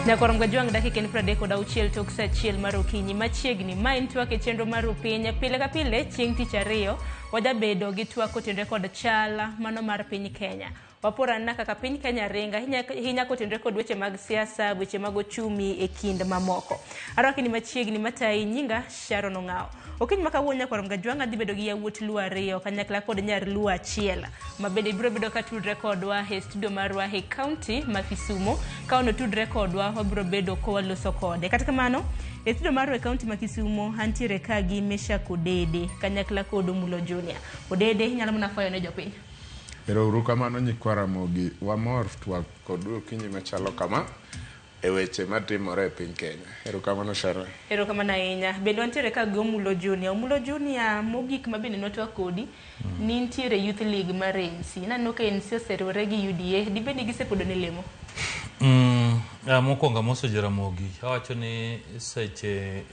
Nyakoro mgajwang dakika ni 36 tok saa achiel mar okinyi machiegni ma en twak e chenro mar piny pile ka pile chieng' tich ariyo wajabedo gi twak kotenore kod chala mano mar piny Kenya. Waporana kaka piny Kenya ringa hinya kotenore kod weche mag siasa, weche mag ochumi e kind mamoko. Arwaki ni machiegni matai nyinga Sharon Ongao. Okinyi makawuono nyakoro mgajwang adhi bedo gi yawuot luo ariyo kanyakla kod nyar luo achiel mabende biro bedo ka tudre kodwa e studio marwa e county ma Kisumu. Ka ono tudre kodwa wabiro bedo ko waloso kode. Kata kamano e studio marwa e county ma Kisumu antiere ka gi Meshak Odede kanyakla kod Mulo Junior. Odede nyalo mna fayo ne jopiny. Ero urukamano nyikwara mogi wamor twak kod okinyi machalo kama e weche matimore e piny Kenya. Erokamano Sharon. Erokamano ahinya. Bende antiere ka gi Mulo Junior. Mulo Junior mogik mabende notwak kodi ni ntiere Youth League mar ANC. Naneno ka ANC oseriwore gi UDA. Dibende gisepodo ne lemo? Mokwongo amoso Jaramogi. Awacho ni seche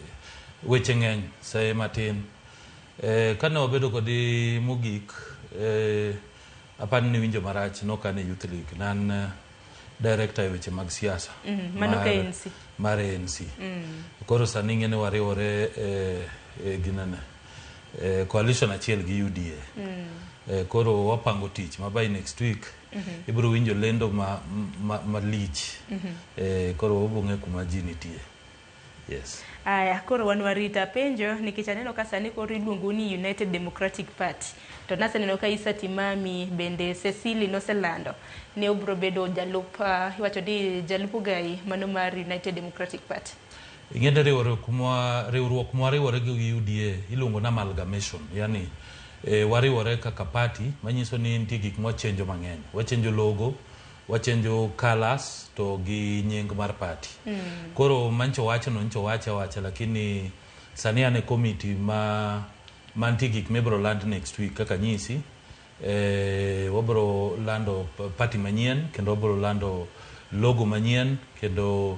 weche ng'eny sae matin. Kane wabedo kodi mogik apani ni winjo marach nokane Youth League. Nan director e weche mag siasa. Mano ka ANC. Mar ANC. Koro sani ng'ene wariwore ginene. Coalition achiel gi UDA. Koro wapango tich mabai next week. Ibiro winjo lendo malich. Koro wabong'e kuma ji nitie. Yes. Aya, koro wan warita penjo nikech aneno ka sani koro iluongo ni United Democratic Party. To naseneno ka Isa Timami bende Cecily noselando ne obro bedo jalup iwacho ni jalup gai mano mar United Democratic Party. Ingende riwruok kuma riwore gi UDA iluongo na amalgamation, yani wariwore kaka party manyiso ni nitie gik mwachenjo mang'eny. Wachenjo logo, wachenjo colors to gi nying mar party. Koro mancho wacha lakini sani ane committee mantie gik mebro land next week kaka nyisi. Wabro lando party manyien kendo wabro lando logo manyien kendo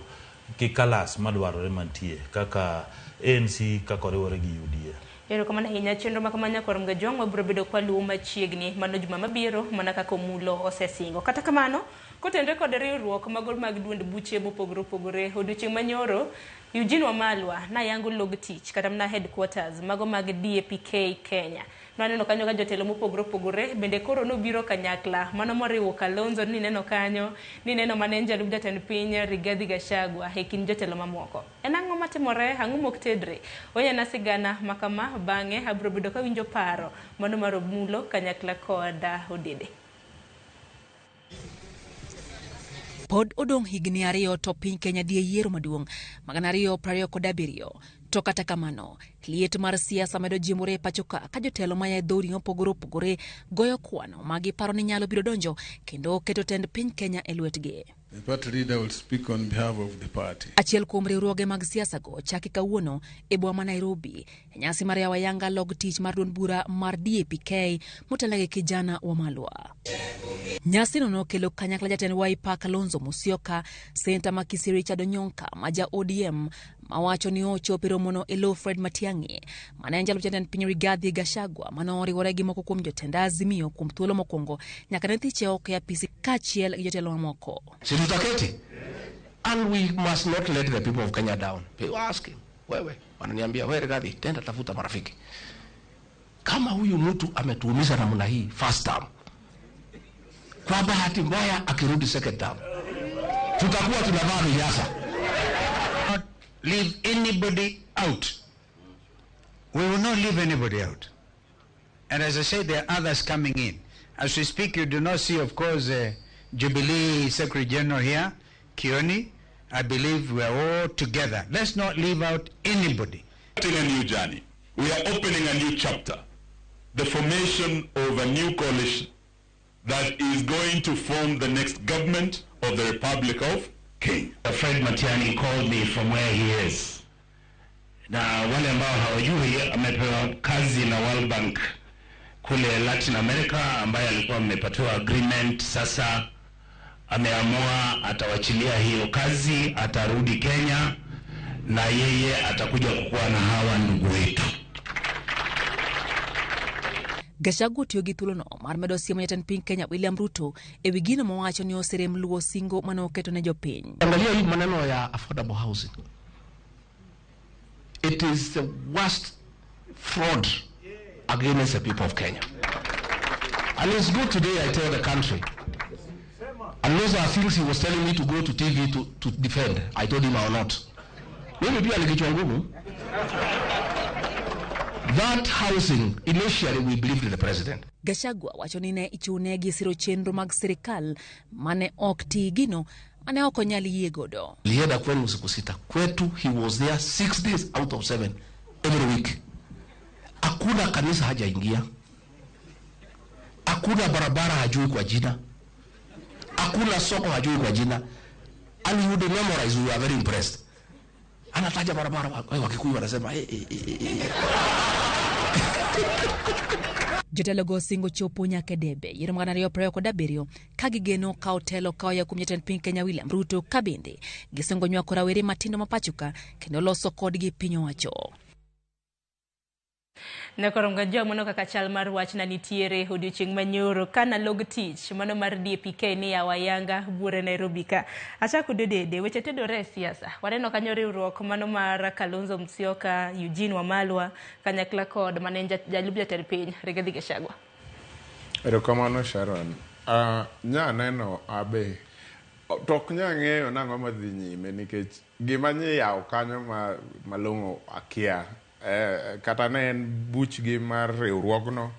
ki colors madwarore mantie kaka ANC kaka riwore gi UDA. Erokamano ahinya. Chenro makamanya kor mgajwang wabro bedo kwa luo machiegni mano juma mabiro mana kaka Mulo osesingo. Kata kamano kotenore kod riwruok magol mag duond buche mopogore odiochieng' manyoro Eugene Wamalwa na yango log tich kata mna headquarters mago mag DAPK Kenya. Naneno kanyo ga jotelo mopogore bende koro nobiro kanyakla mano moriwo Kalonzo ni neno kanyo ni neno manager jalup jatend piny Rigathi Gachagua e kin jotelo mamoko. En ang'o matimore ang'o moktedre oya na sigana makama bang'e abro bedo ka winjo paro mano mar Mulo kanyakla kod Odede. Pod odong' higni ariyo to piny Kenya dhie yiero maduong' magana 2027. To kata kamano, liet mar siasa medo jimore pachoka ka jotelo maya dhodi mopogore goyo kwano magi paro ni nyalo biro donjo kendo keto tend piny Kenya e lwetgi. The party leader will speak on behalf of the party. Achiel kuom riwruoge mag siasa go chaki kawuono e boma ma Nairobi. Nyasi mar yawa yanga log tich mar duond bura mar DAPK motelege kijana Wamalwa. Nyasi no kelo kanyakla jatend Wiper Kalonzo Musyoka, Senta Makisi Richard Onyonka, maja ODM, mawacho ni ochopiro mono elo Fred Matiang'i, mana jalup jatend piny Rigathi Gachagua, mano riwore gi moko kuom jotend Azimio kuom thuolo mokwongo nyaka ne thiche oko ya pisi kachiel gi jotelo mamoko. Tutaketi. And we must not let the people of Kenya down. People asking, wewe, wananiambia wewe Rigathi, tenda tafuta marafiki. Kama huyu mtu ametuumiza namna hii first term, kwa bahati mbaya akirudi second term, tutakuwa tunavaa vinyasa. Not leave anybody out. We will not leave anybody out. And as I said, there are others coming in. As we speak, you do not see, of course, Jubilee Secretary General here, Kioni. I believe we are all together. Let's not leave out anybody. Starting a new journey. We are opening a new chapter. The formation of a new coalition that is going to form the next government of the Republic of Kenya. Fred Matiang'i called me from where he is. Na wale ambao hawajui amepewa kazi na World Bank kule Latin America, ambaye alikuwa amepatiwa agreement. Sasa ameamua atawachilia hiyo kazi, atarudi Kenya na yeye atakuja kukuwa na hawa ndugu wetu. Gachagua tiyo gi thuolono mar medo siemo jatend piny Kenya William Ruto e wi gino mowacho ni oserem luwo singo mane oketo ne jopiny. Angalia hii maneno ya affordable housing. It is the worst fraud against the people of Kenya. And it's good today I tell the country. And those are things he was telling me to go to TV to defend. I told him I will not. Maybe pia alikichwa ngumu. That housing, initially we believed in the president. Gachagua wacho ni ne ichune gi siro chenro mag sirikal mane ok ti gino mane ok onyal yie godo. Lienda kwenu usiku sita. Kwetu he was there 6 days out of 7 every week. Hakuna kanisa hajaingia. Hakuna barabara hajui kwa jina. Hakuna soko hajui kwa jina. And you would memorize, we were very impressed. Anataja barabara wakikuyu wanasema Jotelo go singo chopo nyaka debe yiero mag 2027 ka gigeno kawo telo kawaya kuom jatend piny Kenya William Ruto ka bende gisingo nywako rawere matindo mapachoka kendo loso kodgi piny owacho. Nekoronga jomono kaka chal mar wach na nitiere odiochieng' manyoro kana log tich mano mar DPK ni Awayanga bure Nairobi ka. Achako dede weche tedore siasa. Waneno kanyo riwruok mano mar Kalonzo Musyoka, Eugene Wamalwa, kanyakla kod mane jalub jatend piny Rigathi Gachagua. Erokamano Sharon. Nya neno abe tok nya ng'eyo nang'o madhi nyime nikech gima nyi yaw kanyo malong'o akia. Kata ne en buchgi mar riwruogno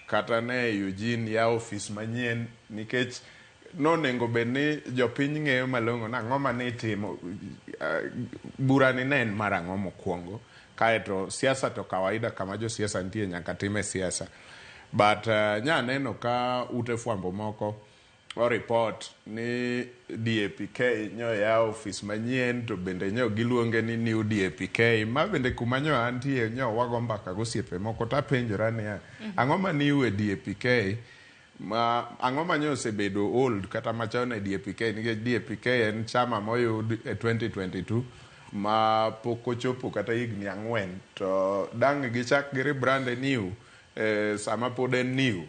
kata ne Eugene ya ofis manyien nikech nonengo bedni jopiny ng'eyo malong'o nang'o mane itimo burani ne en mar ang'o mokwongo kaeto siasa to kawaida kama jo siasa nitie nyaka time siasa but nya neno ka ute fwambo moko o report ni DAPK nyo ya office manyien to bende nyo giluonge ni new DAPK ma bende kuma nyo antie nyo wago mbaka gosiepe moko ta penjora ni ang'o ma new e DAPK ma ang'o ma nyo osebedo old kata machon e DAPK nikech DAPK en chama moyud e 2022 ma pok ochopo kata higni 4 to dang gichak gi rebrand new sama pod en new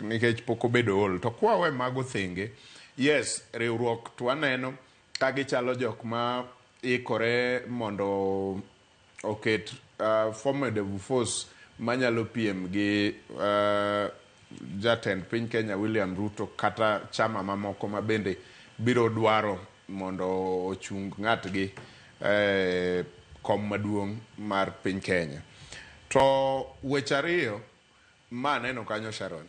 nikech pok obedo old to kwawe mago thenge yes riwruok to aneno ka gichalo jok ma ikore mondo oket formidable force manyalo piem gi jatend piny Kenya William Ruto kata chama mamoko ma bende biro dwaro mondo ochung ng'atgi kom maduong' mar piny Kenya to weche ariyo ma neno kanyo Sharon.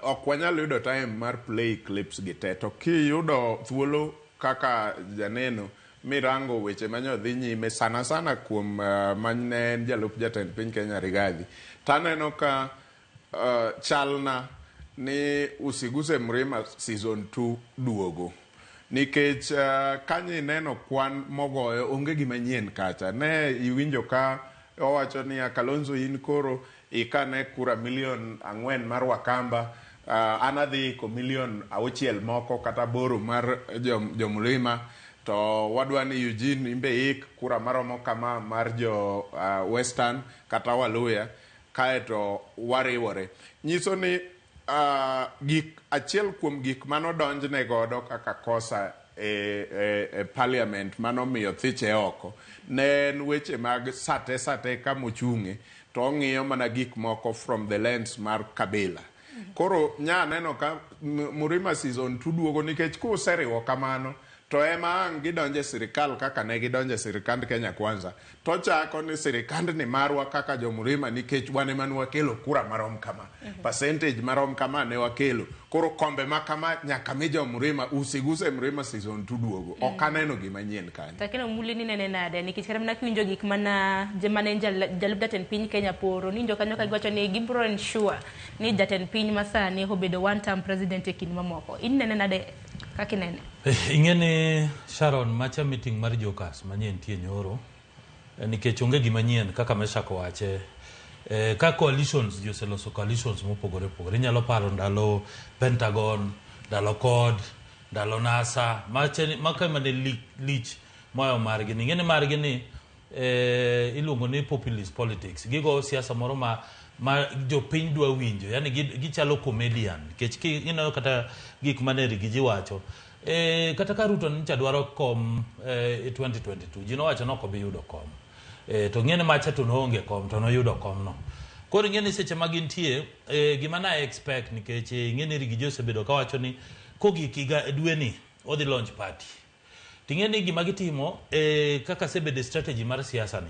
Ok wanyal yudo time mar play clips gi te to kiyudo thuolo kaka janeno mirango weche manyo dhi nyime sana kuom mane jalup jatend piny Kenya Rigathi taneno ka chalna ni usiguse Mrima season 2 duogo nikech kanyi neno kwan mogoyo onge gimanyien kacha ne iwinjo ka owacho ni Kalonzo in koro ikane kura milion 4 mar Wakamba anadhi ko milion 6 moko kata boro mar jo Mlima to wadwa ni Eugene imbe ik kura maromo kama mar jo Western kata Waluya kaeto wariwore nyiso ni gik achiel kuom gik mano donjne godo kaka kosa e parliament mano miyo thiche oko ne weche mag sate kamochunge to ng'iyo mana gik moko from the lens mar kabila koro nya neno ka Mrima season 2 duogo nikech kuseriwo kamano to ema ang gidonje sirikal kaka ne gidonje sirikand Kenya Kwanza to chako ni sirikand ni marwa kaka jo Mrima nikech wane man wakelo kura marom kama percentage marom kama ne wakelo koro kombe makama nyaka mi jo Mrima usiguse Mrima season 2 duogo okaneno gimanyien kanyo takeno mulini nene nade nikech kata mna kiwinjo gik mana jemane jalup jatend piny Kenya poro ninjo kanyo ka giwacho ni gibro ensure ni jatend piny masani obedo one term president e kin mamoko in nene nade kakinene ingene Sharon macha meeting mar jokas manyien tie nyoro nikech onge gimanyien kaka Meshak wache ka coalitions joseloso coalitions mopogore nyalo paro ndalo Pentagon ndalo CORD ndalo NASA maka mane lich moyo margi ingene margi ni iluongo ni populist politics gigo siasa moro ma ma jopiny dwa winjo, yani gichalo comedian, kech ineno kata gik mane Rigiji wacho, kata ka Ruto ncha dwaro kom 2022, ji nowacho no obi yudo kom, to ng'ene macha to noonge kom, to noyudo kom no. Koro ng'ene seche magintie, gima na expect nikech ng'ene Rigiji osebedo kawacho ni kogik higa dweni odhi launch party. Ting'eni gima gitimo kaka sebede strategy mar siasa ni.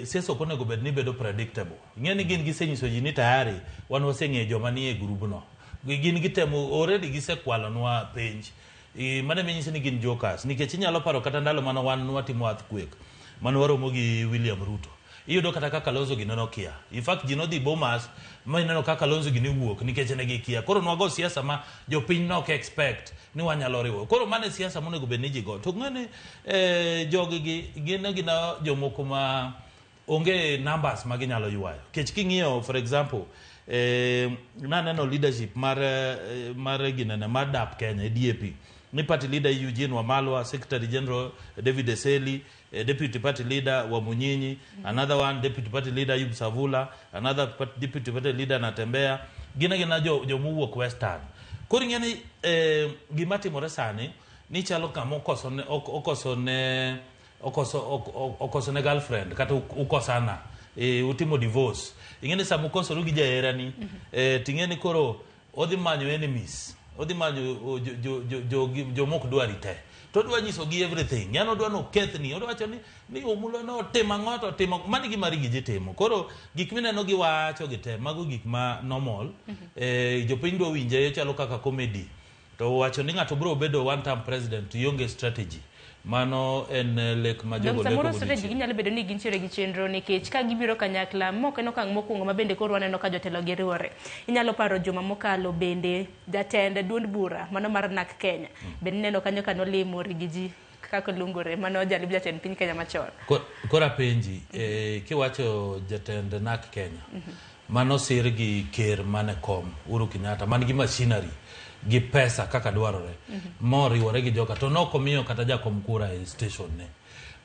Siasa ok onego bed ni bedo predictable. Ng'eni gin gisenyiso ji ni tayari wan waseng'eyo joma ni e grubno. Gin gitemo already gisekwalonwa penj. Mane menyiso ni gin jokers. Nikech inyalo paro kata ndalo mane wan watimo earthquake. Mane waromo gi William Ruto. Iyudo kata kaka Kalonzo gi nokia. In fact ji nodhi Bomas ma ineno kaka Kalonzo gi wuok nikech ne gikia. Koro nwago siasa ma jopiny nok expect ni wanyalo riwo. Koro mane siasa monego bed ni ji go. To ng'ene jogi gina jomoko ma onge numbers ma ginyalo ywayo. Kech king'iyo for example naneno leadership mar DAP Kenya, DAP. Ni party leader Eugene Wamalwa, Secretary General David Eseli, Deputy Party Leader Wamunyinyi, another one Deputy Party Leader Ayub Savula, another Deputy Party Leader Natembea, gina jo muwuok Western. Koro ng'eni gima timore sani ni chalo kama okosone girlfriend kata ukosana, utimo divorce. Ing'eni sama ukosoru gi jaherani, ting'eni koro odhi manyo enemies. Odhi manyo jo mok dwari te. To odwa nyiso gi everything. Yani odwa no kethni. Odwa wacho ni omulo no tema ng'oto timo. Mani gima Rigiji timo. Koro gik mineno gi wacho gi te. Mago gik ma normal. Jopiny dwa winje chalo kaka comedy. To wacho ni ng'ato bro bedo one time president ionge strategy. Mano en lek ma jogo leko. Samoro strategy ginyalo bedo ni gintiere gi chenro nikech ka gibiro kanyakla moko en okang' mokwongo ma bende koro waneno ka jotelo gi riwore. Inyalo paro juma mokalo bende jatend duond bura mano mar NARC Kenya. Bende neno kanyo ka nolimo Rigiji kaka luongore mano jalib jatend piny Kenya machon. Kora penji kiwacho jatend NARC Kenya. Mano sir gi ker mane kom Uhuru Kenyatta man gi machinery gi pesa kaka dwarore. Moriwore gi joka to nokomiyo kata jakom kura e station ne.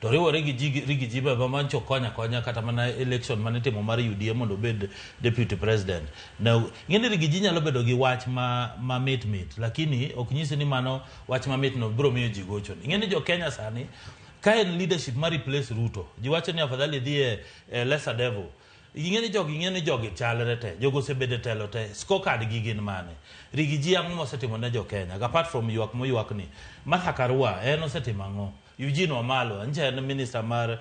To riwore gi Rigiji baba mancho konya kata mana election mane timo mar UDA mondo bed deputy president. Now ng'eni Rigiji nyalo bedo gi wach ma mit lakini ok nyisi ni mano wach ma mit no bro miyo ji gocho. Ng'eni jo Kenya sani ka en leadership ma replace Ruto. Ji wacho ni afadhali dhi e lesser devil. Ing'eni jogi chalre te. Jogo sebede telo te. Scorecard gi gin mane. Rigiji ang'o mosetimo ne jo Kenya. Apart from ywak moywak ni. Martha Karua en osetimo ang'o. Eugene Wamalwa nje en minister mar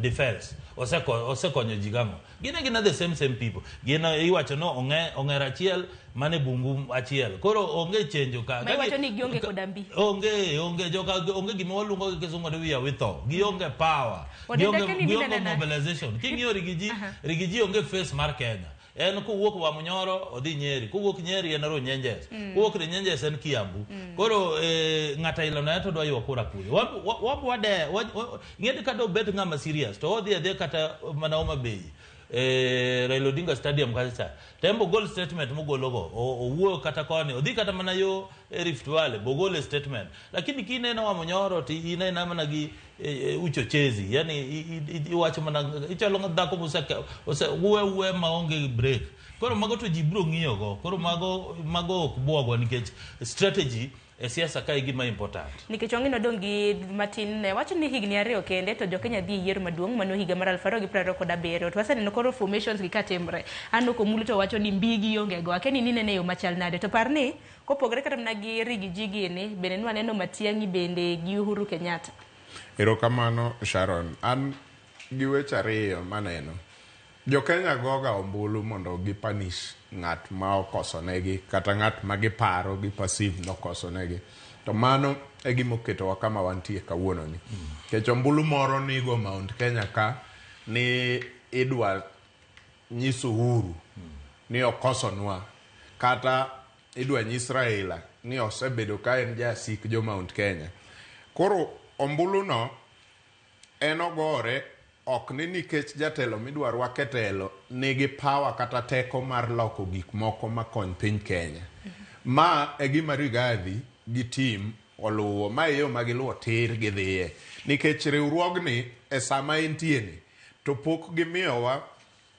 defense. Osekonyo ji gang'o. Gina the same people. Gina iwacho no ong'era achiel mane bungu achiel. Koro onge chenjo ka. Ma iwacho ni gionge kodambi. Onge joka onge gima waluongo gi kisungu ni we are with all. Gionge power. Gionge mobilization. King'iyo Rigiji onge face mar Kenya. En kuwuok Wamunyoro odhi Nyeri, kuwuok Nyeri en Runyenjes, kuwuok Runyenjes en Kiambu. Koro ng'ata ilo na to dwa ywa kura kuyo. Wade ng'eni kata obet ng'ama serious to odhi adhi kata mana Homa Bay. Raila Odinga Stadium kacha. Tembo goal statement mogologo. Owuoyo kata koni, odhi kata mana yo Rift Valley, bogole statement. Lakini kineno Wamunyoro ti inena mana gi uchochezi. Yani iwacho mana ichalo ng'adako uwe maonge break. Koro mago to jibro ng'iyo go. Koro mago ok buogo nikech strategy siasa ka gima important. Nikech wang'ino dong gi matin ne wacho ni higni 2 kende to jo Kenya dhi yiero maduong' mano higa mar 2027. To waseneno koro formations gi katimre. Ano komulo to wacho ni mbigi onge go. Akeni ni nene yo machal nade. To parni kopogre kata mana gi Rigiji gini bende nwa neno Matiang'i bende gi Uhuru Kenyatta. Erokamano Sharon. An gi weche ariyo maneno. Jo Kenya goga ombulu mondo gipanish ng'at ma okosonegi kata ng'at ma giparo gi passive nokosonegi. To mano e gima oketowa kama wantie kawuono ni. Kech ombulu moro nigo Mount Kenya ka ni idwa nyiso Uhuru ni okosonwa kata idwa nyis Raila ni osebedo ka en jasik jo Mount Kenya. Koro ombulu no enogore ok ni nikech jatelo midwaro waketelo nigi power kata teko mar loko gik moko makony piny Kenya. Ma e gima Rigathi gi team oluwo ma yo magiluwo tir gidhiye nikech riwruogni e sama entieni to pok gimiyowa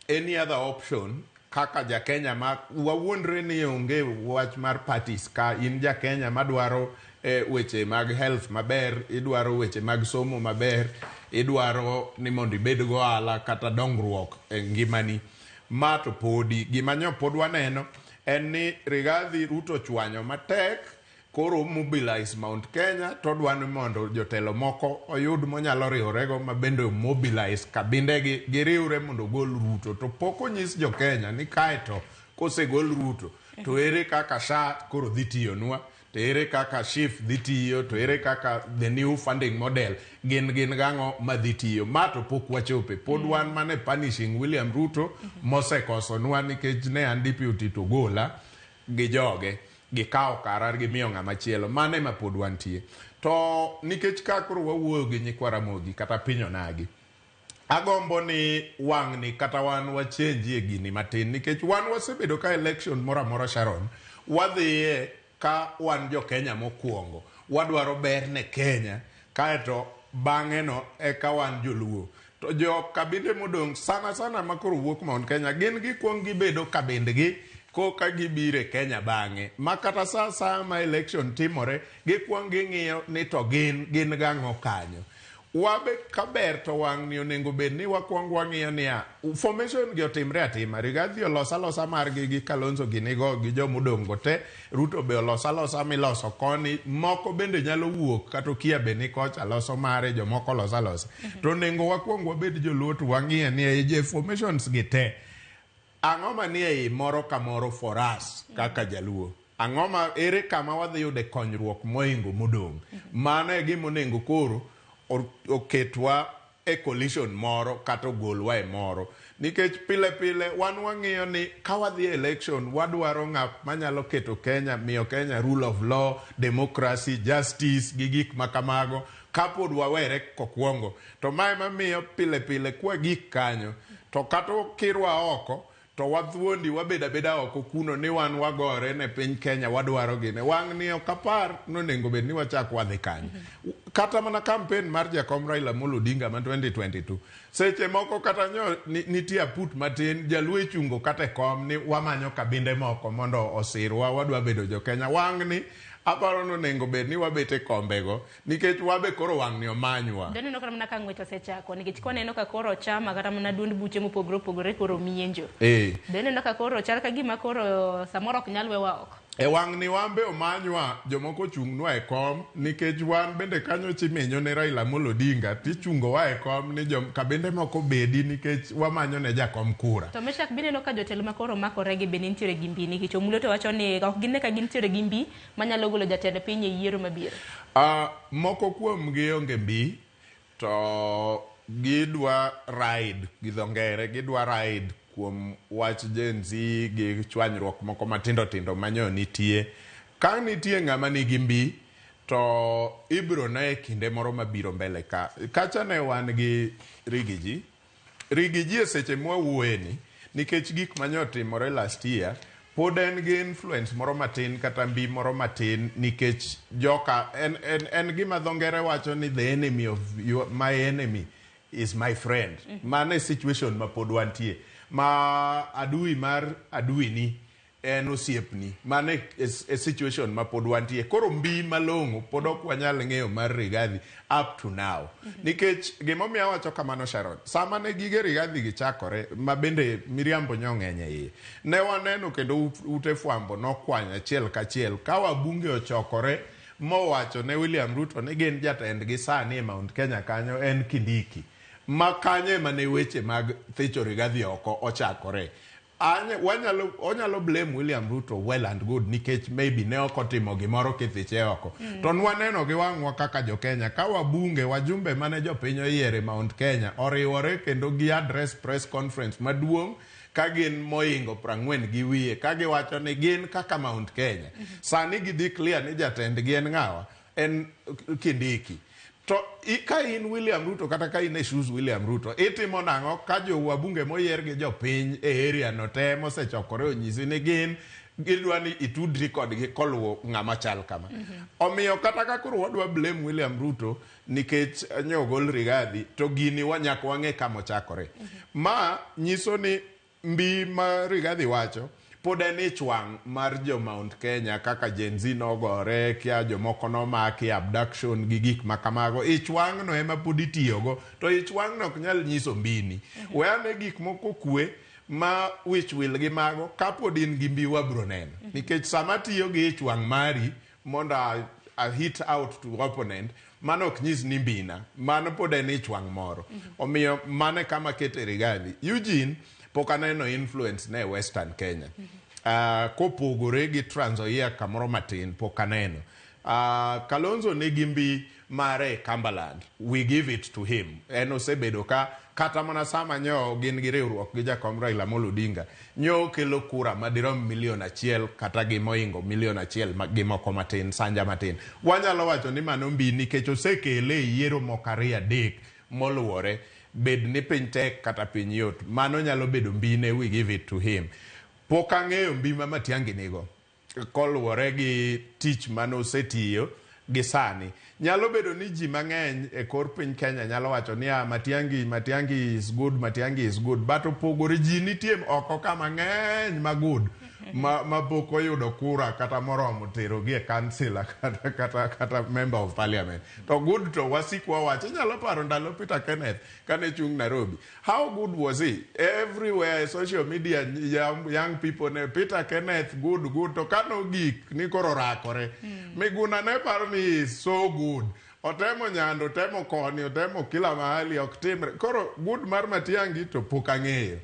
any other option kaka ja Kenya ma wawuondre ni onge wach mar parties ka in ja Kenya madwaro weche mag health maber, idwaro weche mag somo maber, idwaro ni mondo ibed go ala kata dongruok e ngimani ma to podi gima nyo pod waneno en ni Rigathi Ruto chwanyo matek koro mobilize Mount Kenya to dwani mondo jotelo moko oyud monyalo riworego mabende mobilize kabinde giriwre mondo gol Ruto to poko nyis jo Kenya ni kaeto kosegol Ruto to ere kaka SHA koro dhi tiyonwa, to ere kaka SHIF dhi tiyo, to ere kaka the new funding model gin gang'o madhi tiyo. Ma to pok wachope pod wan mane punishing William Ruto mosekosonwa nikech ne an deputy to gola gi joge gikawo karar gimiyo ng'ama chielo mane ma pod wantie. To nikech kakoro wawuoyo gi nyikwa Ramogi kata piny onagi, agombo ni wang' ni kata wan wachenji e gini matin nikech wan wasebedo ka election mora Sharon wadhiye ka wan jo Kenya mokwongo wadwaro ber ne Kenya kaeto bang'e no eka wan joluo. To jo kabinde modong sana makoro wuok Mount Kenya gin gikwong gibedo kabindgi koka gibire Kenya bang'e ma kata saa ma election timore gikwong ging'iyo ni to gin gang'o kanyo. Wabe kaber to wang' ni onego bed ni wakwong wang'iyo niya formation gi otimre atima. Rigathi olosa margi gi Kalonzo ginigo gi jomodongo te, Ruto be olosa miloso koni, moko bende nyalo wuok kata kia be ni kocha loso mare, jomoko losa. To onego wakwong wabed joluo to wang'iyo ni je formations gi te ang'o ma ni ei moro ka moro for us kaka jaluo, ang'o ma ere kama wadhi yude konyruok moingo modong'. Mano e gima onego koro oketwa e coalition moro kata ogolwa e moro nikech pile wan wang'iyo ni ka wadhi election wadwaro ng'at manyalo keto Kenya, miyo Kenya rule of law, democracy, justice gi gik makamago kapod wawere kokwongo. To mae mamiyo pile kwa gik kanyo to kata kirwa oko to wadhuondi wabeda oko kuno ni wan wagore ne piny Kenya wadwaro gine. Wang' ni okapar nonengo bed ni wachak wadhi kanyo. Kata mana campaign mar jakom Raila Amolo Odinga ma 2022 seche moko kata nyo nitie aput matin jaluo chungo kata kom ni wamanyo kabinde moko mondo osirwa wadwa bedo jo Kenya. Wang' ni aparo nonengo bed ni wabete kombego nikech wabe koro wang' ni omanywa. Doneno kata mana ka ng'wech osechako nikech kwaneno ka koro chama kata mana duond buche mopogore koro mienjo. Doneno ka koro chal ka gima koro samoro ok nyal wewa oko. E wang' ni wambe omanywa jomoko chung'nwa e kom nikech wan bende kanyo chimenyo ne Raila Amolo Odinga tichungo wa e kom ni kabinde moko bedi nikech wamanyo ne jakom kura. To Meshak bineno ka jotelo makoro makore gi bende nitiere gi mbi nikech omulo to wacho ni ok gin ka gintiere gi mbi manyalo golo jatend piny e yiero mabiro. Moko kuom gi onge mbi to gidwa ride gidho ngere gidwa ride kuom wach Gen Z gi chwanyruok moko matindo manyo nitie. Ka nitie ng'ama nigi mbi to ibro na e kinde moro mabiro mbele ka. Kacha ne wan gi Rigiji e seche mwawuoyeni nikech gik manyo timore last year pod en gi influence moro matin kata mbi moro matin nikech joka en gima dho ngere wacho ni the enemy of my enemy is my friend. Mane situation ma pod wantie. Ma adui mar adui ni en osiepni mane a situation ma pod wantie koro mbi malong'o pod ok wanyal ng'eyo mar Rigathi up to now nikech gimomiyo wacho kamano Sharon sama ne gige Rigathi gichakore ma bende miriambo nyong'enye iye ne waneno kendo ute fwambo nokwanya achiel kachiel ka wabunge ochokore mowacho ne William Ruto ni gin jatendgi sani e Mount Kenya kanyo en Kindiki ma kanye mane weche mag thicho Rigathi oko ochakore. Onyalo blame William Ruto well and good nikech maybe ne okotimo gimoro kithiche oko. To nwaneno gi wang'wa kaka jo Kenya ka wabunge wajumbe mane jopiny oyiere Mount Kenya oriwore kendo gi address press conference maduong' ka gin moingo 40 gi wiye ka giwacho ni gin kaka Mount Kenya. Sani gidhi clear ni jatendgi en ng'awa en Kindiki. To ka in William Ruto kata ka in e shoes William Ruto itimo nang'o ka jo wabunge moyier gi jopiny e area no te mosechokore onyisi ni gidwa ni itudri kodgi koluwo ng'ama chal kama. Omiyo kata ka koro wadwa blame William Ruto nikech nyogol Rigathi to gini wanyaka wang'e kama ochakore. Ma nyiso ni mbi ma Rigathi wacho pod en ichwang' mar jo Mount Kenya kaka Gen Z nogore kia jomoko nomaki abduction gi gik makamago. Ichwang' no ema pod itiyogo, to ichwang' no ok nyal nyiso mbini. Weane gik moko kwe ma wich will gi mago kapod in gi mbi wabro neno. Nikech sama tiyo gi ichwang' mari mondo a hit out to opponent, mano ok nyis ni mbina, mano pod en ichwang' moro. Omiyo mane kama kete Rigathi. Eugene pok aneno influence ne Western Kenya. Kopogore gi Trans Nzoia kamoro matin pok aneno. Kalonzo nigi mbi mare Cumberland. We give it to him. En osebedo ka kata mana sama nyo gin gi riwruok gi jakom Raila Amolo Odinga. Nyo kelo kura madirom 1,000,000 kata gi moingo 1,000,000 gi moko matin, sanja matin. Wanyalo wacho ni mano mbi nikech osekele yiero mokari adek moluwore. Bed ni piny tek kata piny yot, mano nyalo bedo mbine. We give it to him. Pok ang'eyo mbi ma Matiang'i nigo koluwore gi tich mano osetiyo gi sani. Nyalo bedo ni ji mang'eny e kor piny Kenya nyalo wacho ni Matiang'i is good, Matiang'i is good, but opogore ji nitie oko ka mang'eny ma good ma pok oyudo kura kata moromo tero gi e kansila kata member of parliament. To good to wasik wawacho. Nyalo paro ndalo Peter Kenneth kane chung Nairobi. How good was he? Everywhere social media young people ne Peter Kenneth good to kano gik ni koro rakore. Miguna ne paro ni so good. Otemo nyando, otemo koni, otemo kila mahali, oktimre. Koro good mar Matiang'i to pok ang'eyo.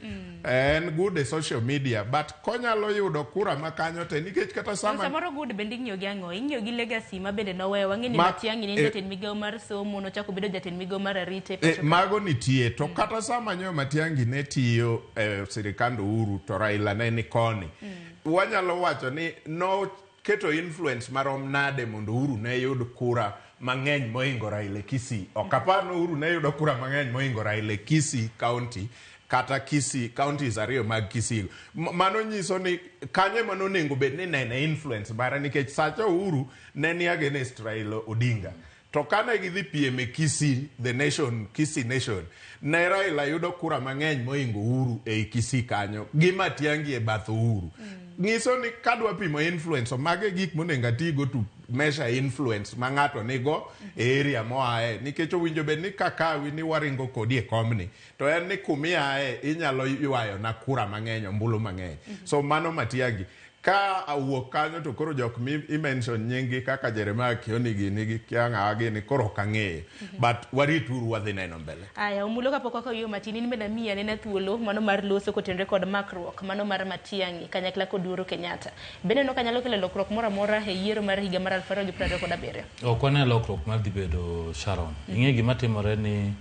En good e social media, but konyalo yudo kura makanyo te nikech kata sama samoro good bende ing'iyo gi ang'o, ing'iyo gi legacy ma bende noweyo. Wang'e ni Matiang'i ne jatend migawo mar somo, nochako bedo jatend migawo mar arite. Mago nitie, to kata sama nyo Matiang'i ne tiyo sirikand Uhuru to Raila ne ni koni. Wanyalo wacho ni no keto influence marom nade mondo Uhuru ne yud kura mang'eny moingo Raila Kisii. Okapar no Uhuru ne yudo kura mang'eny moingo Raila Kisii County kata Kisii counties ariyo mag Kisii. Mano nyiso ni kanye mano nengo bed ni nene influence bara nikech sacha Uhuru ne ni against Raila Odinga. To kane gidhi piem e Kisii, the nation, Kisii nation, ne Raila yudo kura mang'eny moingo Uhuru e Kisii kanyo. Gi Matiang'i e bath Uhuru. Nyiso ni kadwa pimo influence, mage gik monengo atigo to measure influence ma ng'ato nigo e area moae. Nikech owinjo bed ni kakawi ni waringo kodi e komni. To en ni kumiae inyalo ywayo na kura mang'eny, ombulu mang'eny. So mano Matiang'i. Ka awuok kanyo to koro jok mi i-mention nyingi kaka Jeremiah Kioni nigi kiang'a gini koro kang'eyo. But warituru wadhi neno mbele. Aya, umulo kapok wakawiyo matini nimeda miya nena thuolo mano mar loso kotenre kod makruok mano mar Matiang'i kanyakla kod Uhuru Kenyatta. Bende no kanyalo kelo lokruok moro amora e yiero mar higa mar 2027. Ok wane lokruok mar dhi bedo Sharon. Ing'e gima timore ni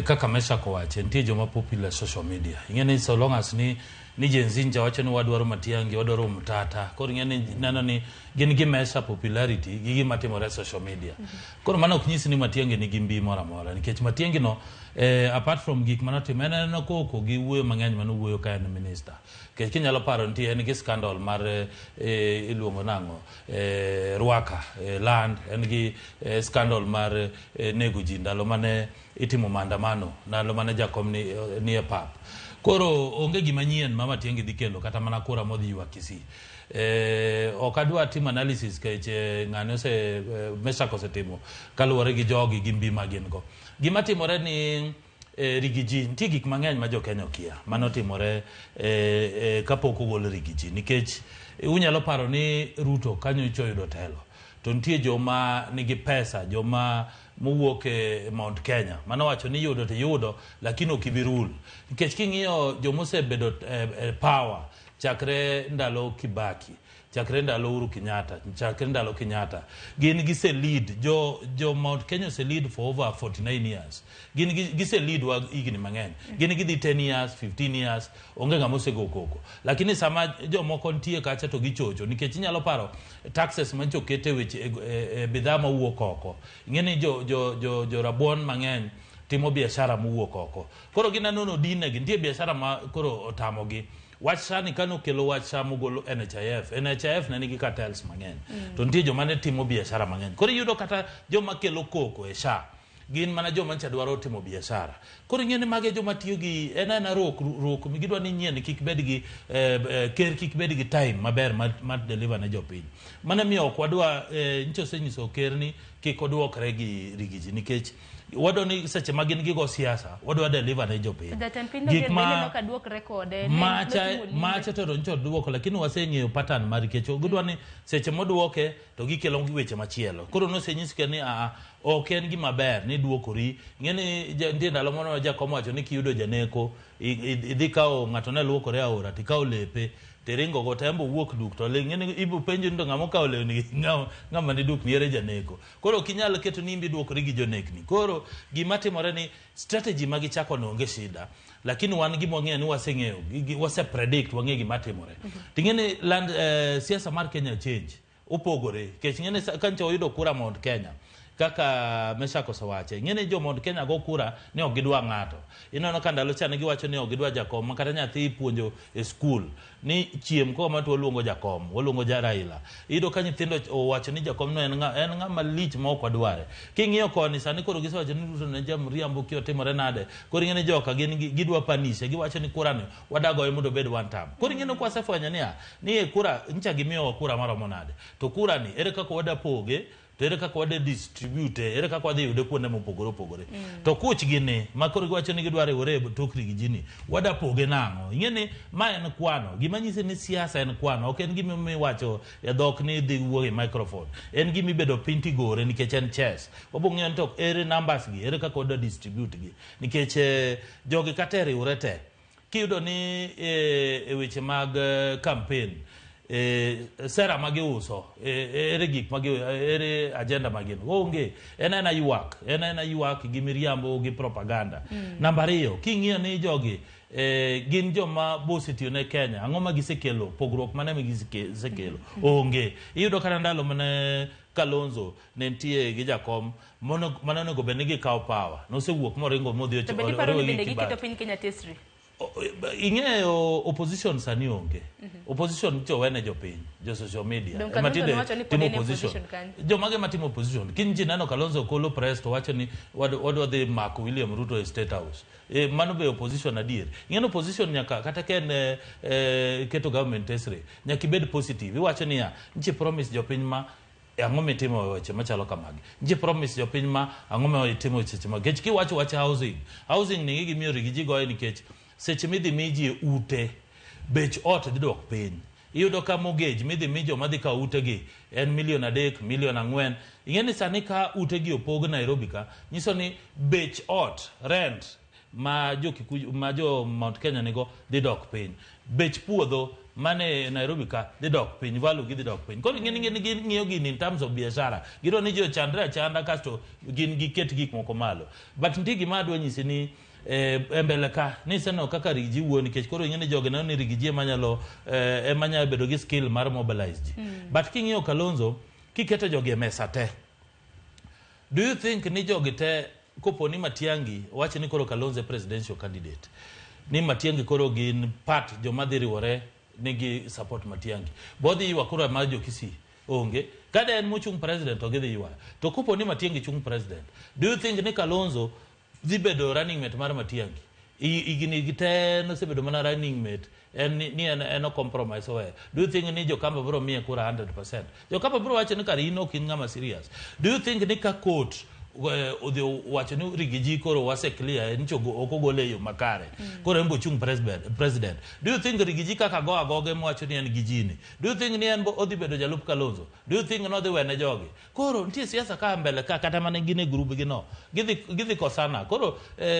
kaka Mesha kowache nitie joma popular social media. Ing'e ni so long as ni Gen Z wacho ni wadwaro Matiang'i, wadwaro Mutata. Koro ing'e ni neno ni gin gi Mesha popularity gi gima timore social media. Koro mano ok nyisi ni Matiang'i nigi mbi moro amora nikech Matiang'i no apart from gik manotimo en no koko gi wuoyo mang'eny manowuoyo ka en minister. Kech kinyalo paro nitie en gi scandal mar iluongo nang'o Rwaka land, en gi scandal mar nego ji ndalo mane itimo maandamano, ndalo mane jakom ni e pap. Koro onge gima nyien ma Matiang'i dhi kelo kata mana kura modhi ywa Kisii. Ok adwa timo analysis kech ng'ane Mesha kosetimo kaluwore gi jogi gi mbi ma gin go. Gima timore ni Rigiji, nitie gik mang'eny ma jo Kenya okia manotimore kapok ogol Rigiji nikech unyalo paro ni Ruto kanyo ichoyudo telo. To nitie joma nigi pesa, joma mowuok e Mount Kenya mano wacho ni yudo to yudo lakini ok ibi rule. Nikech king'iyo joma osebedo power chakre ndalo Kibaki, chakre ndalo Uhuru Kenyatta, chakre ndalo Kenyatta, gin gise lead jo Mount Kenya se lead for over 49 years. Gin gise lead wa igni mang'eny. Gin gidhi 10 years, 15 years, onge ng'ama osego koko. Lakini sama jo moko nitie kacha to gichocho nikech inyalo paro taxes mancho kete weche bidhaa ma wuok oko. Ing'eni jo rabuon mang'eny timo biashara mowuok oko. Koro ginanono dine gi nitie biashara ma koro otamogi. Wach sani kano kelo wach mogolo NHIF ne nigi cartels mang'eny. To nitie joma ne timo biashara mang'eny. Koro yudo kata joma kelo koko e SHA gin mana joma ncha dwaro timo biashara. Koro ing'eni mage joma tiyo gi ena rok migidwa ni nyien kik bed gi ker kik bed gi time maber mar deliver ne jopiny. Mana miyo ok wadwa ncho senyiso ker ni kik odwokre gi rigiji nikech wado ni seche magin gigo siasa wadwa deliver ne jopiny. Gik ma kadwok rekode macha to ncho dwoko lakini waseng'eyo pattern mar kecho gidwa ni seche modwoke to gikelo weche machielo. Koro no senyisike ni ok en gima ber ni dwokori. Ng'eni ndie ndalo mono jakom wacho ni kiyudo janeko idhi kawo ng'ato ne lwokore aora tikawo lepe teringo go tembo wuok duk to ng'eni ibu penjo ndo ng'amo kawo lewni ng'ama ni duk niere janeko. Koro kinyal keto ni imbi dwokori gi jonekni. Koro gima timore ni strategy magi chako no onge shida lakini wan gimo ng'e ni waseng'eyo wase predict wang'e gima timore. Ting'eni land siasa mar Kenya change opogore kech ng'eni kancho oyudo kura Mount Kenya kaka Meshako osewache ng'eni jo Mount Kenya go kura ne ok gidwa ng'ato. Inono ka ndalo chane giwacho ni ok gidwa jakom makata nyathi ipuonjo e skul ni chiem ko ma to luongo jakom waluongo Raila. Ido ka nyithindo owacho ni jakom no en ng'ama lich ma ok odware. King'iyo koni sani koro gisewacho ni Ruto ne jamriambo kio timore nade. Koro ng'eni joka gidwa panishe giwacho ni kura ni wadagoye mondo bed one term. Koro ng'eni kwa sefwanya ni kura ncha gimiyo kura maromo nade. To kura ni ere kaka wada poge to ere kaka wade distribute ere kaka wade yude kuonde mopogore. To kuch gini makoro giwacho ni gidware ore tokri gi jini wada poge nang'o. Ing'eni ma en kwano gima nyise ni siasa en kwano ok en gima miwacho e dhok ni dhi wuoge microphone en gima ibedo pinti gore nikech en chess wabong'eyo to ere numbers gi ere kaka wada distribute gi nikech jogi kata riwre te kiyudo ni e weche mag campaign sera magi uso ere gik magi ere agenda magin onge ena yuak gi miriambo gi propaganda. Namba 2 king'iyo ni jogi gin joma bositio ne Kenya ang'o ma gisekelo pogruok mane gisekelo onge. Iyudo kana ndalo mane Kalonzo ne ntie gi jakom manonego bed ni gikawo power nosewuok moringo modhi ing'eyo opposition sani onge. Opposition cho wene jopiny jo social media matinde timo opposition jomage matimo opposition kinji neno Kalonzo kolo press to wacho ni wadwa dhi mako William Ruto e State House mano be opposition adier. Ing'eno opposition nyaka kata ken keto government tesre nyaka ibed positive iwacho ni nchi promise jopiny ma ang'o mitimo weche machalo kamagi nji promise jopiny ma ang'o mitimo weche ma kech kiwacho wacha housing ni gimiyo rigiji goye nikech seche midhi miji ute bech ot dhi dok piny. Iyudo ka mortgage midhi mijo madhi ka ute gi en $3 million, $4 million. Ing'eni sani ka ute gi opog Nairobi ka nyiso ni bech ot rent ma jo Mount Kenya nigo dhi dok piny. Bech puodho mane Nairobi ka dhi dok piny value gi dhi dok piny. Koro ng'iyo gini in terms of biashara gidwa ni jo chandra kasto gin giket gik moko malo. But nitie gima adwa nyisi ni mbele ka ni seno kaka rigiji wuo nikech koro ing'eni joge neno ni rigiji emanyalo bedo gi skill mar mobilize ji. But king'iyo Kalonzo kiketo joge mesa te do you think ni joge te kopo ni Matiang'i wacho ni koro Kalonzo presidential candidate ni Matiang'i koro gin part joma dhi riwore nigi support Matiang'i bodhi ywa kura mar jo Kisii onge kada en mochung president to gidhi ywa to kopo ni Matiang'i chung president do you think ni Kalonzo dhi bedo running mate mar Matiang'i igini gite no sebedo mana running mate en compromise owe. Do you think ni Jokamba bro miye kura 100%? Jokamba bro wacho ni kari ino kin ng'ama serious. Do you think ni ka court odhi wacho ni rigiji koro wase clear nicho okogole yo makare koro embo chung president? Do you think rigiji kaka go agoge mwacho ni en gijini? Do you think ni en odhi bedo jalup Kalonzo? Do you think no dhi wene jogi? Koro ntie siasa ka mbele ka kata mane gine group gino gidhi kosana. Koro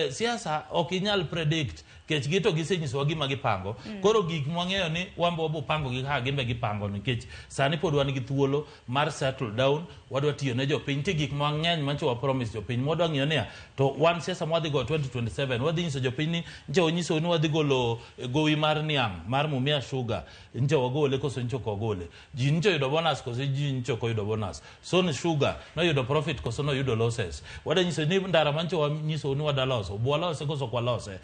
siasa ok inyal predict kech gito gisenyiso gima gipango. Koro gik mwang'eyo ni wambo pango gi ka gimbe gipango nikech sani pod wan gi thuolo mar settle down wadwa tiyo ne jopiny ti gik mang'eny mancho promise jopiny modwa ng'iyo ni to wan siasa mwadhi go 2027 wadhi nyiso jopiny ni nche onyiso ni wadhi golo gowi mar niang' mar Mumia Sugar nche wagole koso nche kogole ji nche yudo bonus koso ji nche koyudo bonus Son Sugar no yudo profit koso no yudo losses wadwa nyiso ni ndara mancho wanyiso ni wada loso bwa lose koso kwa lose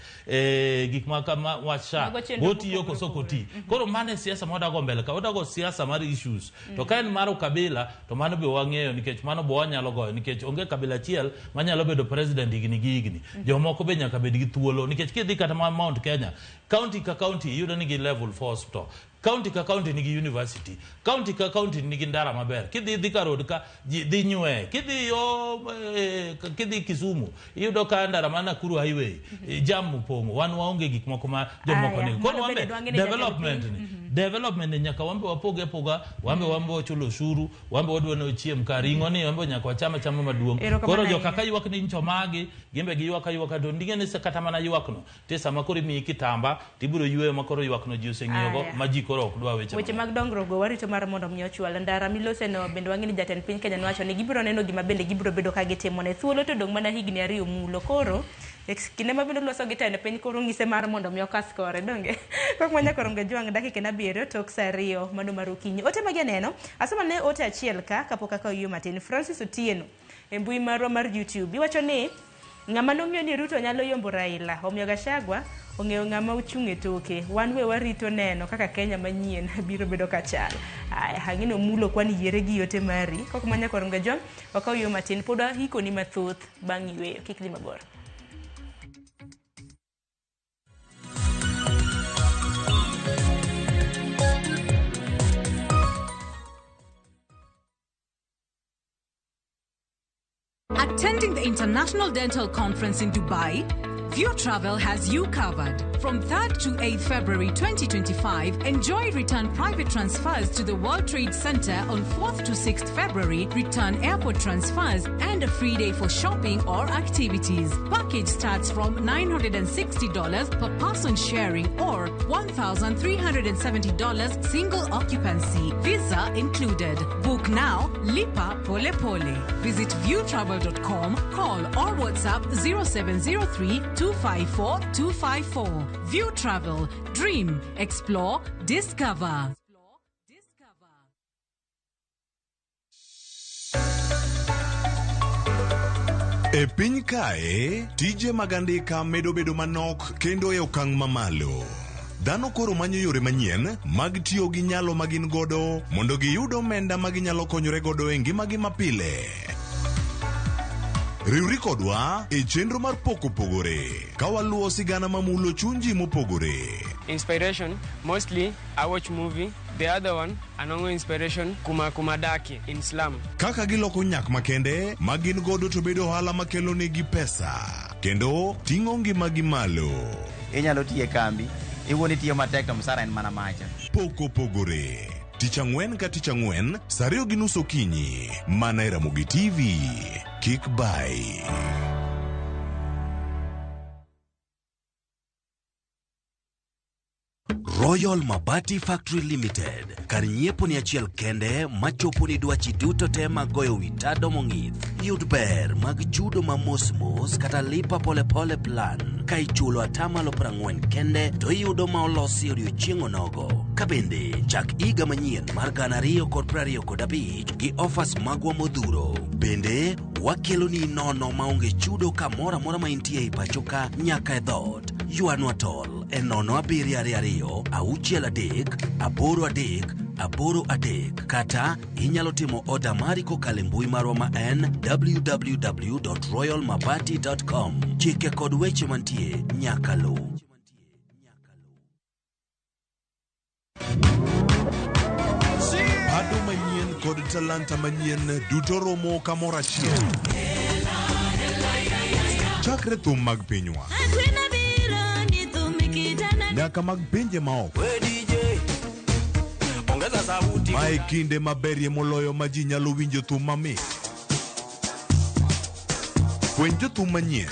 gik makama wacha goti yo koso koti koro mane siasa mwadwa go mbele ka wadwa go siasa mar issues to kaen mar ukabila to mano be wang'eyo nikech mano bo wanyalo go nikech onge kabila kabila achiel manyalo bedo president igni jomoko be nyaka bed gi thuolo nikech kidhi kata Mount Kenya county ka county yudo ni gi level 4 hospital county ka county nigi university county ka county nigi ndara maber kidhi ka road ka dhi nywe kidhi Kisumu yudo ka ndara mana Nakuru highway jam pongo wan waonge gik moko ma jomoko ni kono wambe development nyaka wambe wapoge poga wambe wachulo ushuru wambe wadwano chiem karingo ni wambe nyaka chama maduong koro jo kaka ywak ni ncho magi gembe gi ywak do ndigene se kata mana ywakno te sama koro mi kitamba tibiro ywe makoro ywakno ji oseng'iyogo majiko weche mag dongruok go warito mar mondo mi ochwal ndara milose no bende wang'ini jatend piny Kenya wacho ni gibiro neno gima bende gibiro bedo ka gitimo ne thuolo to dong mana higni 2 mulo koro kinde mabiro loso gi tend piny koro ng'ise mar mondo mi okas kore donge kok manya koro ngejwang dakika na 7 tok saa 2 mano mar okinyi ote magi neno asema ne ote achiel ka kapok aka oyo matin Francis Otieno e mbui marwa mar YouTube iwacho ni ng'ama nong'eyo ni Ruto nyalo yombo Raila omiyo Gachagua ong'eyo ng'ama ochung' e toke wan we warito neno kaka Kenya manyien biro bedo kachal hang'ino mulo kwani yiere gi yote mari kok manya koro ngejwang wakawiyo matin pod hiko ni mathoth bang' yweyo kik dhi mabor. Attending the International Dental Conference in Dubai, View Travel has you covered. From 3rd to 8th February 2025, enjoy return private transfers to the World Trade Center on 4th to 6th February, return airport transfers, and a free day for shopping or activities. Package starts from $960 per person sharing or $1,370 single occupancy. Visa included. Book now, Lipa Pole Pole. Visit viewtravel.com, call or WhatsApp 0703-254-254. View Travel. Dream. Explore. Discover. E piny kae, tije magandika medo bedo manok kendo e okang' mamalo. Dhano koro manyo yore manyien mag tiyo gi nyalo magin godo mondo giyud omenda maginyalo konyore godo e ngimagi mapile. Riwri kodwa e chenro mar poko pogore ka waluwo sigana mamulo chunji mopogore. Inspiration, mostly I watch movie. The other one, anongo inspiration kuma daki in slum. Kaka giloko nyak makende magin godo to bedo hala makelo negi pesa kendo ting'o ngimagi malo. Inyalo tiye kambi iwoni tiyo matek to msara en mana macha. Poko pogore Tich Ang'wen ka Tich Ang'wen saa 2:30 okinyi mana e Ramogi TV. Kik bai. Royal Mabati Factory Limited. Kar nyiepo ni achiel kende machopo ni dwachi duto te magoyo witado mong'ith. Yud ber mag chudo ma mos kata lipa pole pole plan. Ka ichulo atamalo 40 kende to iyudo ma olosi odiochieng' onogo. Kabende chak iga manyien mar 2025 gi offers magwa modhuro. Bende wakelo ni nono maonge chudo kamora mora ma intie ipachoka nyaka e dhot. Yuanwa tol e 0722-638-883 kata inyalo timo oda mari kokalo mbui marwa ma en www.royalmabati.com. Chike kod weche mantie nyaka lu. Pado manyien kod talanta manyien duto romo kamoro achiel. Chakre thum mag pinywa nyaka mag pinje maoko. Mae kinde maberie moloyo ma ji nyalo winjo thum mamit. Fweny jothum manyien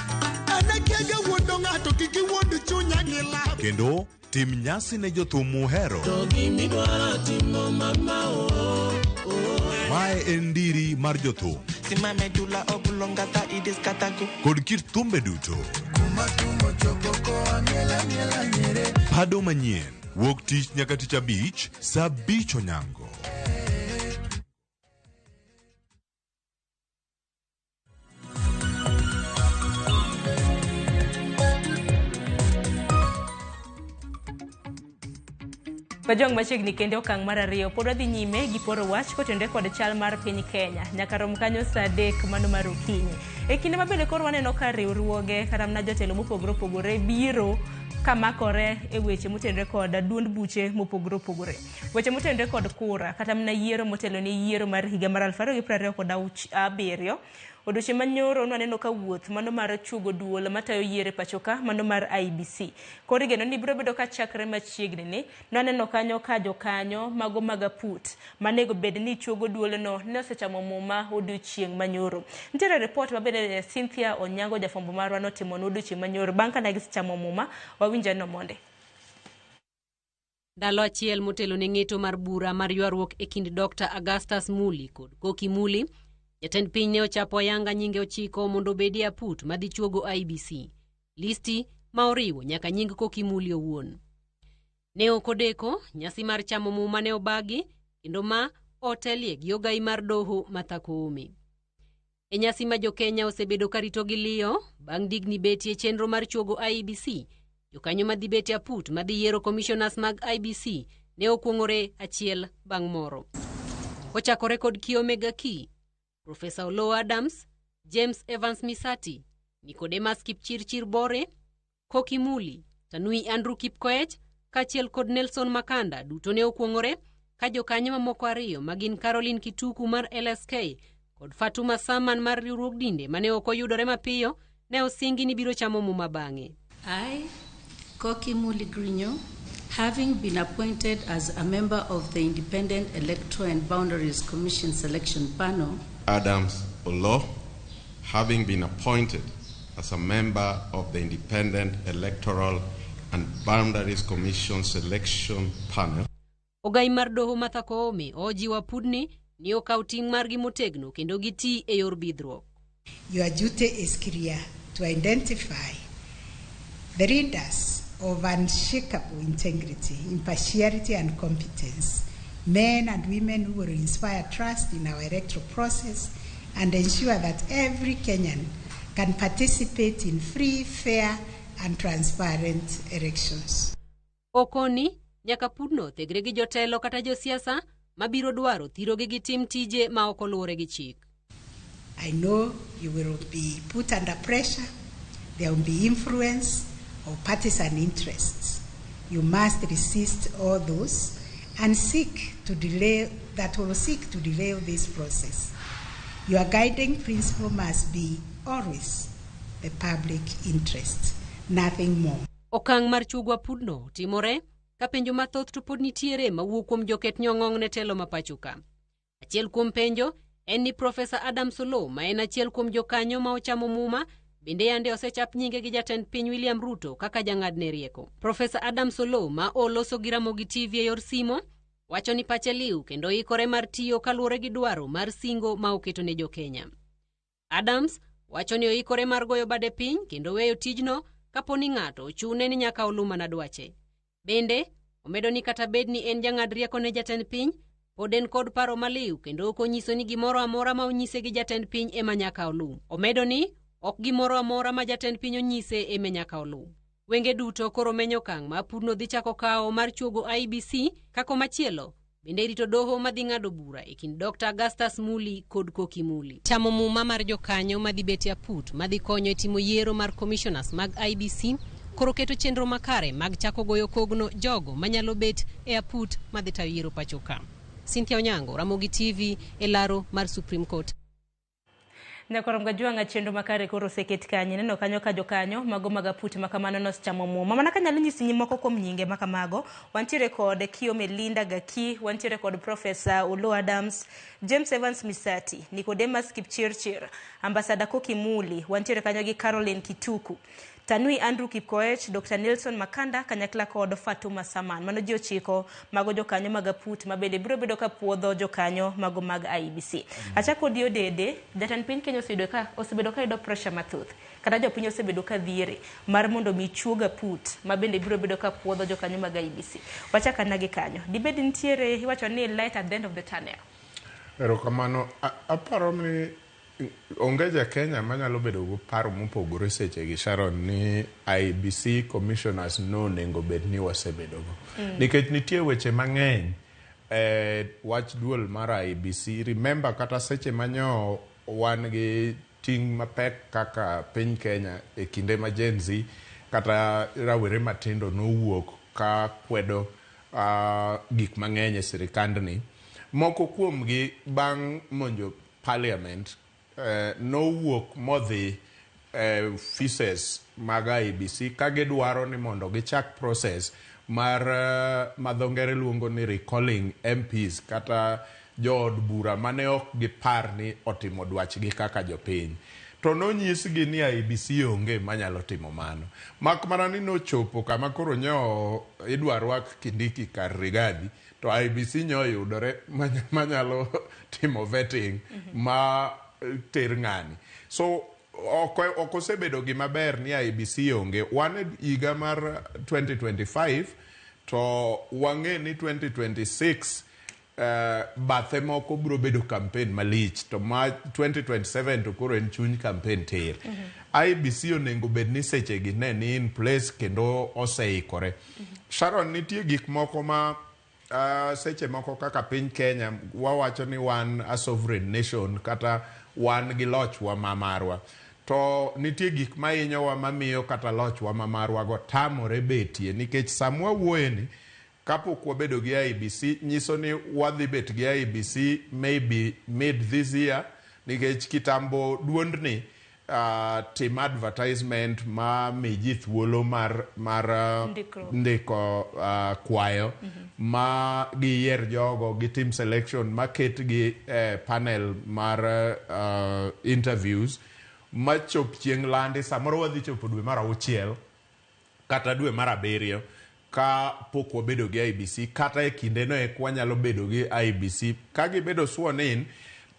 kendo tim nyasi ne jothum muhero. Mae en ndiri mar jothum kod kit thumbe duto. Pado manyien wuok tich nyaka tich abich saa 5 onyango. Wajong machiegni kende okang' mar ariyo pod wadhi nyime gi poro wach kotenore kod chal mar piny Kenya nyaka rom kanyo saa 3 mano mar okinyi. E kinde mabende koro waneno ka riwruoge kata mana jotelo mopogore opogore biro kamakore e weche motenore kod duond buche mopogore opogore. Weche motenore kod kura kata mana yiero motelo ni yiero mar higa mar 2027. Odiochieng' manyoro waneno ka wuoth mano mar chugo duol matayo yiero pachoka mano mar IBC. Koro igeno ni biro bedo ka chakre machiegni ni waneno kanyo ka jokanyo mago magaput manego bed ni chugo duol no ne osechamo muma odiochieng' manyoro. Nitiere report mabende Cynthia Onyango jafombo marwa notimo no odiochieng' manyoro bang' ka ne gisechamo muma wawinja no monde. Ndalo achiel motelo ne ng'eto mar bura mar ywaruok e kind Dr. Augustus Muli kod Koki Muli, jatend piny ne ochapo ayanga nyinge 9 mondo obedi aput madhi chuogo IBC. Listi ma oriwo nyaka nying Koki Muli owuon. Ne okodeko nyasi mar chamo muma ne obagi kendo ma otelie gi ogai mar doho Martha Koome. E nyasi ma jo Kenya osebedo karito gi liyo bang' digni betie chenro mar chuogo IBC. Jokanyo madhi bete aput madhi yiero commissioners mag IBC ne okuongore achiel bang' moro. Ochakore kod Kiomega Ki, Professor Olo Adams, James Evans Misati, Nicodemus Kipchirchir Bore, Koki Muli, Tanui Andrew Kipkoech, kachiel kod Nelson Makanda duto ne okuongore ka jokanyo mamoko ariyo magin Caroline Kituku mar LSK kod Fatuma Saman mar riwruok dinde mane ok oyudore mapiyo ne osingi ni biro chamo muma bang'e. I, Koki Muli Grinyo, having been appointed as a member of the Independent Electoral and Boundaries Commission Selection Panel, Adams Olo, having been appointed as a member of the Independent Electoral and Boundaries Commission Selection Panel. Ogai mar doho Martha Koome ojiwa pudni ni okaw ting' margi motegno kendo giti e yor bidhruok. Your duty is clear to identify the leaders of unshakable integrity, impartiality and competence, men and women who will inspire trust in our electoral process and ensure that every Kenyan can participate in free, fair and transparent elections. Okoni nyaka pudno thegre gi jotelo kata josiasa mabiro dwaro thirogi gi tim tije ma ok oluwore gi chik. I know you will be put under pressure. There will be influence or partisan interests. You must resist all those and seek to delay this process. Your guiding principle must be always the public interest, nothing more. Okang' mar chugwa pudno timore ka penjo mathoth to pod nitiere mawuok kuom joket nyong'ong ne telo mapachoka. Achiel kuom penjo en ni Professor Adams Olo ma en achiel kuom jokanyo ma ochamo muma bende yande osechap nyinge gi jatend piny William Ruto kaka jang'adne rieko. Professor Adams Olo ma oloso gi Ramogi TV e yor simo wacho ni pache liw kendo ikore mar tiyo kaluwore gi dwaro mar singo ma oketo ne jo Kenya. Adams wacho ni oikore mar goyo bade piny kendo weyo tijno kaponi ng'ato ochune ni nyaka oluma na dwache. Bende omedo ni kata bed ni en jang'ad rieko ne jatend piny pod en kod paro maliw kendo ok onyiso ni gimoro amora ma onyise gi jatend piny ema nyaka olum. Omedo ni ok gimoro amora ma jatend piny onyise ema nyaka olum. Wenge duto koro menyo kang' ma pudno dhi chako kawo mar chuogo IBC kako machielo bende rito doho madhi ng'ado bura e kind Dr. Augustus Muli kod Koki Muli. Chamo muma mar jokanyo madhi beti aput madhi konyo e timo yiero mar commissioners mag IBC koro keto chenro makare mag chako goyo kogno jogo manyalo bet e aput madhi tayo yiero pachoka. Cynthia Onyango, Ramogi TV, e laro mar Supreme Court. Nyakorom gajuanga chenro makare koro seket kanye neno kanyo ka jokanyo mago magaput makamano noschamo muma mana kanyalo nyisi nying moko kuom nyinge makamago wantiere kod Kiomelinda Gaki, wantiere kod Professor Olo Adams, James Evans Misati, Nicodemus Kipchirchir, Ambassador Koki Muli, wantiere kanyo gi Caroline Kituku, Tanui Andrew Kipkoech, Dr. Nelson Makanda kanyakla kod Fatuma Saman. Mano ji 9 mago jokanyo magaput mabende biro bedo ka puodho jokanyo mago mag IBC. Achako dio dede jatend piny Kenya osebedo ka ido pressure mathoth. Kata jopiny osebedo ka dhiere mar mondo mi chuoga put mabende biro bedo ka puodho jokanyo mag IBC. Wachaka nagi kanyo. Dibed nitiere iwacho ni light at the end of the tunnel. Erokamano, aparo ni onge ja Kenya manyalo bedo go paro mopogore seche gi Sharon ni IBC commissioners no nengo bed ni wasebedo go. Nikech nitie weche mang'eny wach duol mar IBC. Remember kata seche manyo wan gi ting mapek kaka piny Kenya e kinde ma Gen Z kata rawere matindo nowuok ka kwedo gik mang'eny e sirikandni. Moko kuomgi bang' monjo parliament nowuok modhi offices mag IBC ka gidwaro ni mondo gichak process mar madhongere luongo ni recalling MPs kata jood bura mane ok gipar ni otimo dwachgi kaka jopiny. To nonyisgi ni IBC onge manyalo timo mano. Mak mana ni nochopo kama koro nyo idwarwak Kindiki kar Rigathi, to IBC nyo yudore manyalo timo vetting ma ter ng'ani. So okosebedo gima ber ni IBC onge. Wan higa mar 2025 to wang'e ni 2026 bathe moko bro bedo campaign malich to ma 2027 to koro en chuny campaign ter. IBC onengo bed ni seche gi ne ni in place kendo oseikore. Sharon, nitie gik moko ma seche moko kaka piny Kenya wawacho ni wan a sovereign nation kata wan gi lochwa ma marwa. To nitie gik ma hinyowa mamiyo kata lochwa ma marwa go tamore betie nikech samwa wuoyeni kapok wabedo gi IBC nyiso ni wadhi bet gi IBC maybe mid this year nikech kitambo duondni tim advertisement ma miji thuolo mar ndiko kwayo ma giyier jogo gitim selection maket gi panel mar interviews machop chieng' landi samoro wadhi chopo dwe mar 6 kata dwe mar 7 ka pok wabedo gi IBC kata e kinde no wanyalo bedo gi IBC ka gibedo sworn in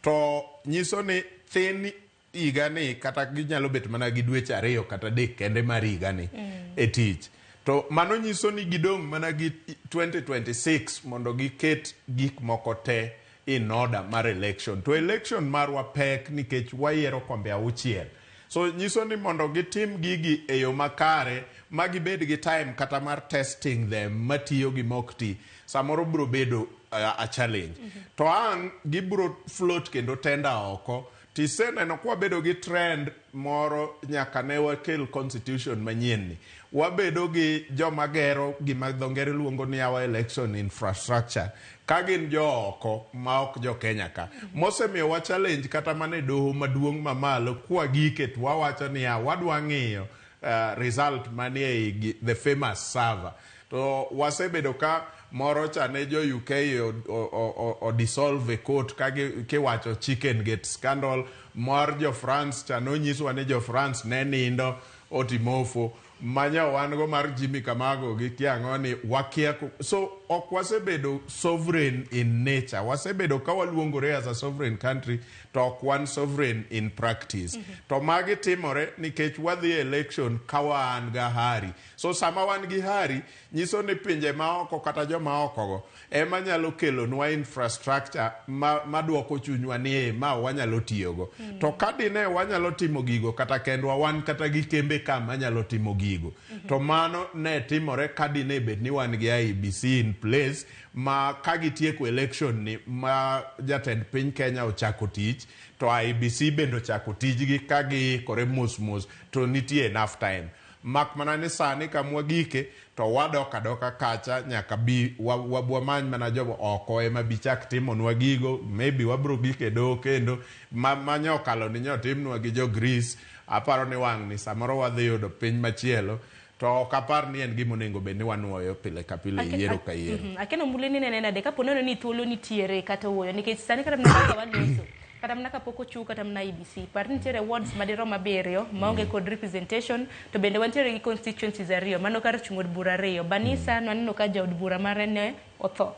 to nyiso ni thin igani kata ginyalo bet mana gi dweche 2 kata 3 kende mar igani e tich. To mano nyiso ni gidong' mana gi 2026 mondo giket gik moko te in order mar election. To election marwa pek nikech wayiero kombe 6. So nyiso ni mondo gitim gigi e yo makare magibed gi time kata mar testing them matiyo gi mokti samoro bro bedo a challenge. To ang gibro float kendo tenda oko tiseneno kwa bedo gi trend moro nyaka ne wakel constitution manyienni. Wabedo gi joma gero gima dhongere luongo ni our election infrastructure kagin jo oko ma ok jo Kenya ka. Mosemiyo wa challenge kata mane doho maduong' mamalo kwa gike wawacho ni wadwa ng'iyo result manie the famous server. To wasebedo ka moro chane jo UK o dissolve a court kiwacho chicken gate scandal. Mor jo France chano nyiswa ni jo France ne nindo otimofo manya wango mar Jimmy Kamago gi kiang'oni wakia. So ok wasebedo sovereign in nature. Wasebedo ka waluongore as a sovereign country to ok wan sovereign in practice. To magi timore nikech wadhi election ka wan ga hari. So sama wan gi hari nyiso ni pinje ma oko kata joma oko go ema nyalo kelo nwa infrastructure maduoko chunywa ni ma wanyalo tiyogo. To kadine wanyalo timo gigo kata kendwa wan kata gi kembe kama nyalo timo gigo. To mano ne timore kadine bed ni wan gi IBC in place ma kagitieko election ni ma jatend piny Kenya ochako tich to IBC bendo chako tijgi kagi kore mos to nitie enough time. Mak mana ni sani kamwa gike to wadoka kacha nyaka bi wabwamany mana jobo oko ema bichak timonwa gigo maybe wabro gike do kendo manyokalo ni nyotimnwa gi jo Greece. Aparo ni wang' ni samoro wadhi yudo piny machielo to kapar ni en gimo nengo bende wanuoyo pile ka pile yiero ka yiero. Akeno mbuleni nene de kapo neno ni thuolo nitiere kata wuoyo nikech sani kata mnaka waloso kata mnaka poko chu kata mna IBC par nitiere wards madiro maberio maonge kod representation to bende wantiere gi constituencies ariyo mano kar chungod bura ariyo Banisa naneno ka jaod bura mare ne otho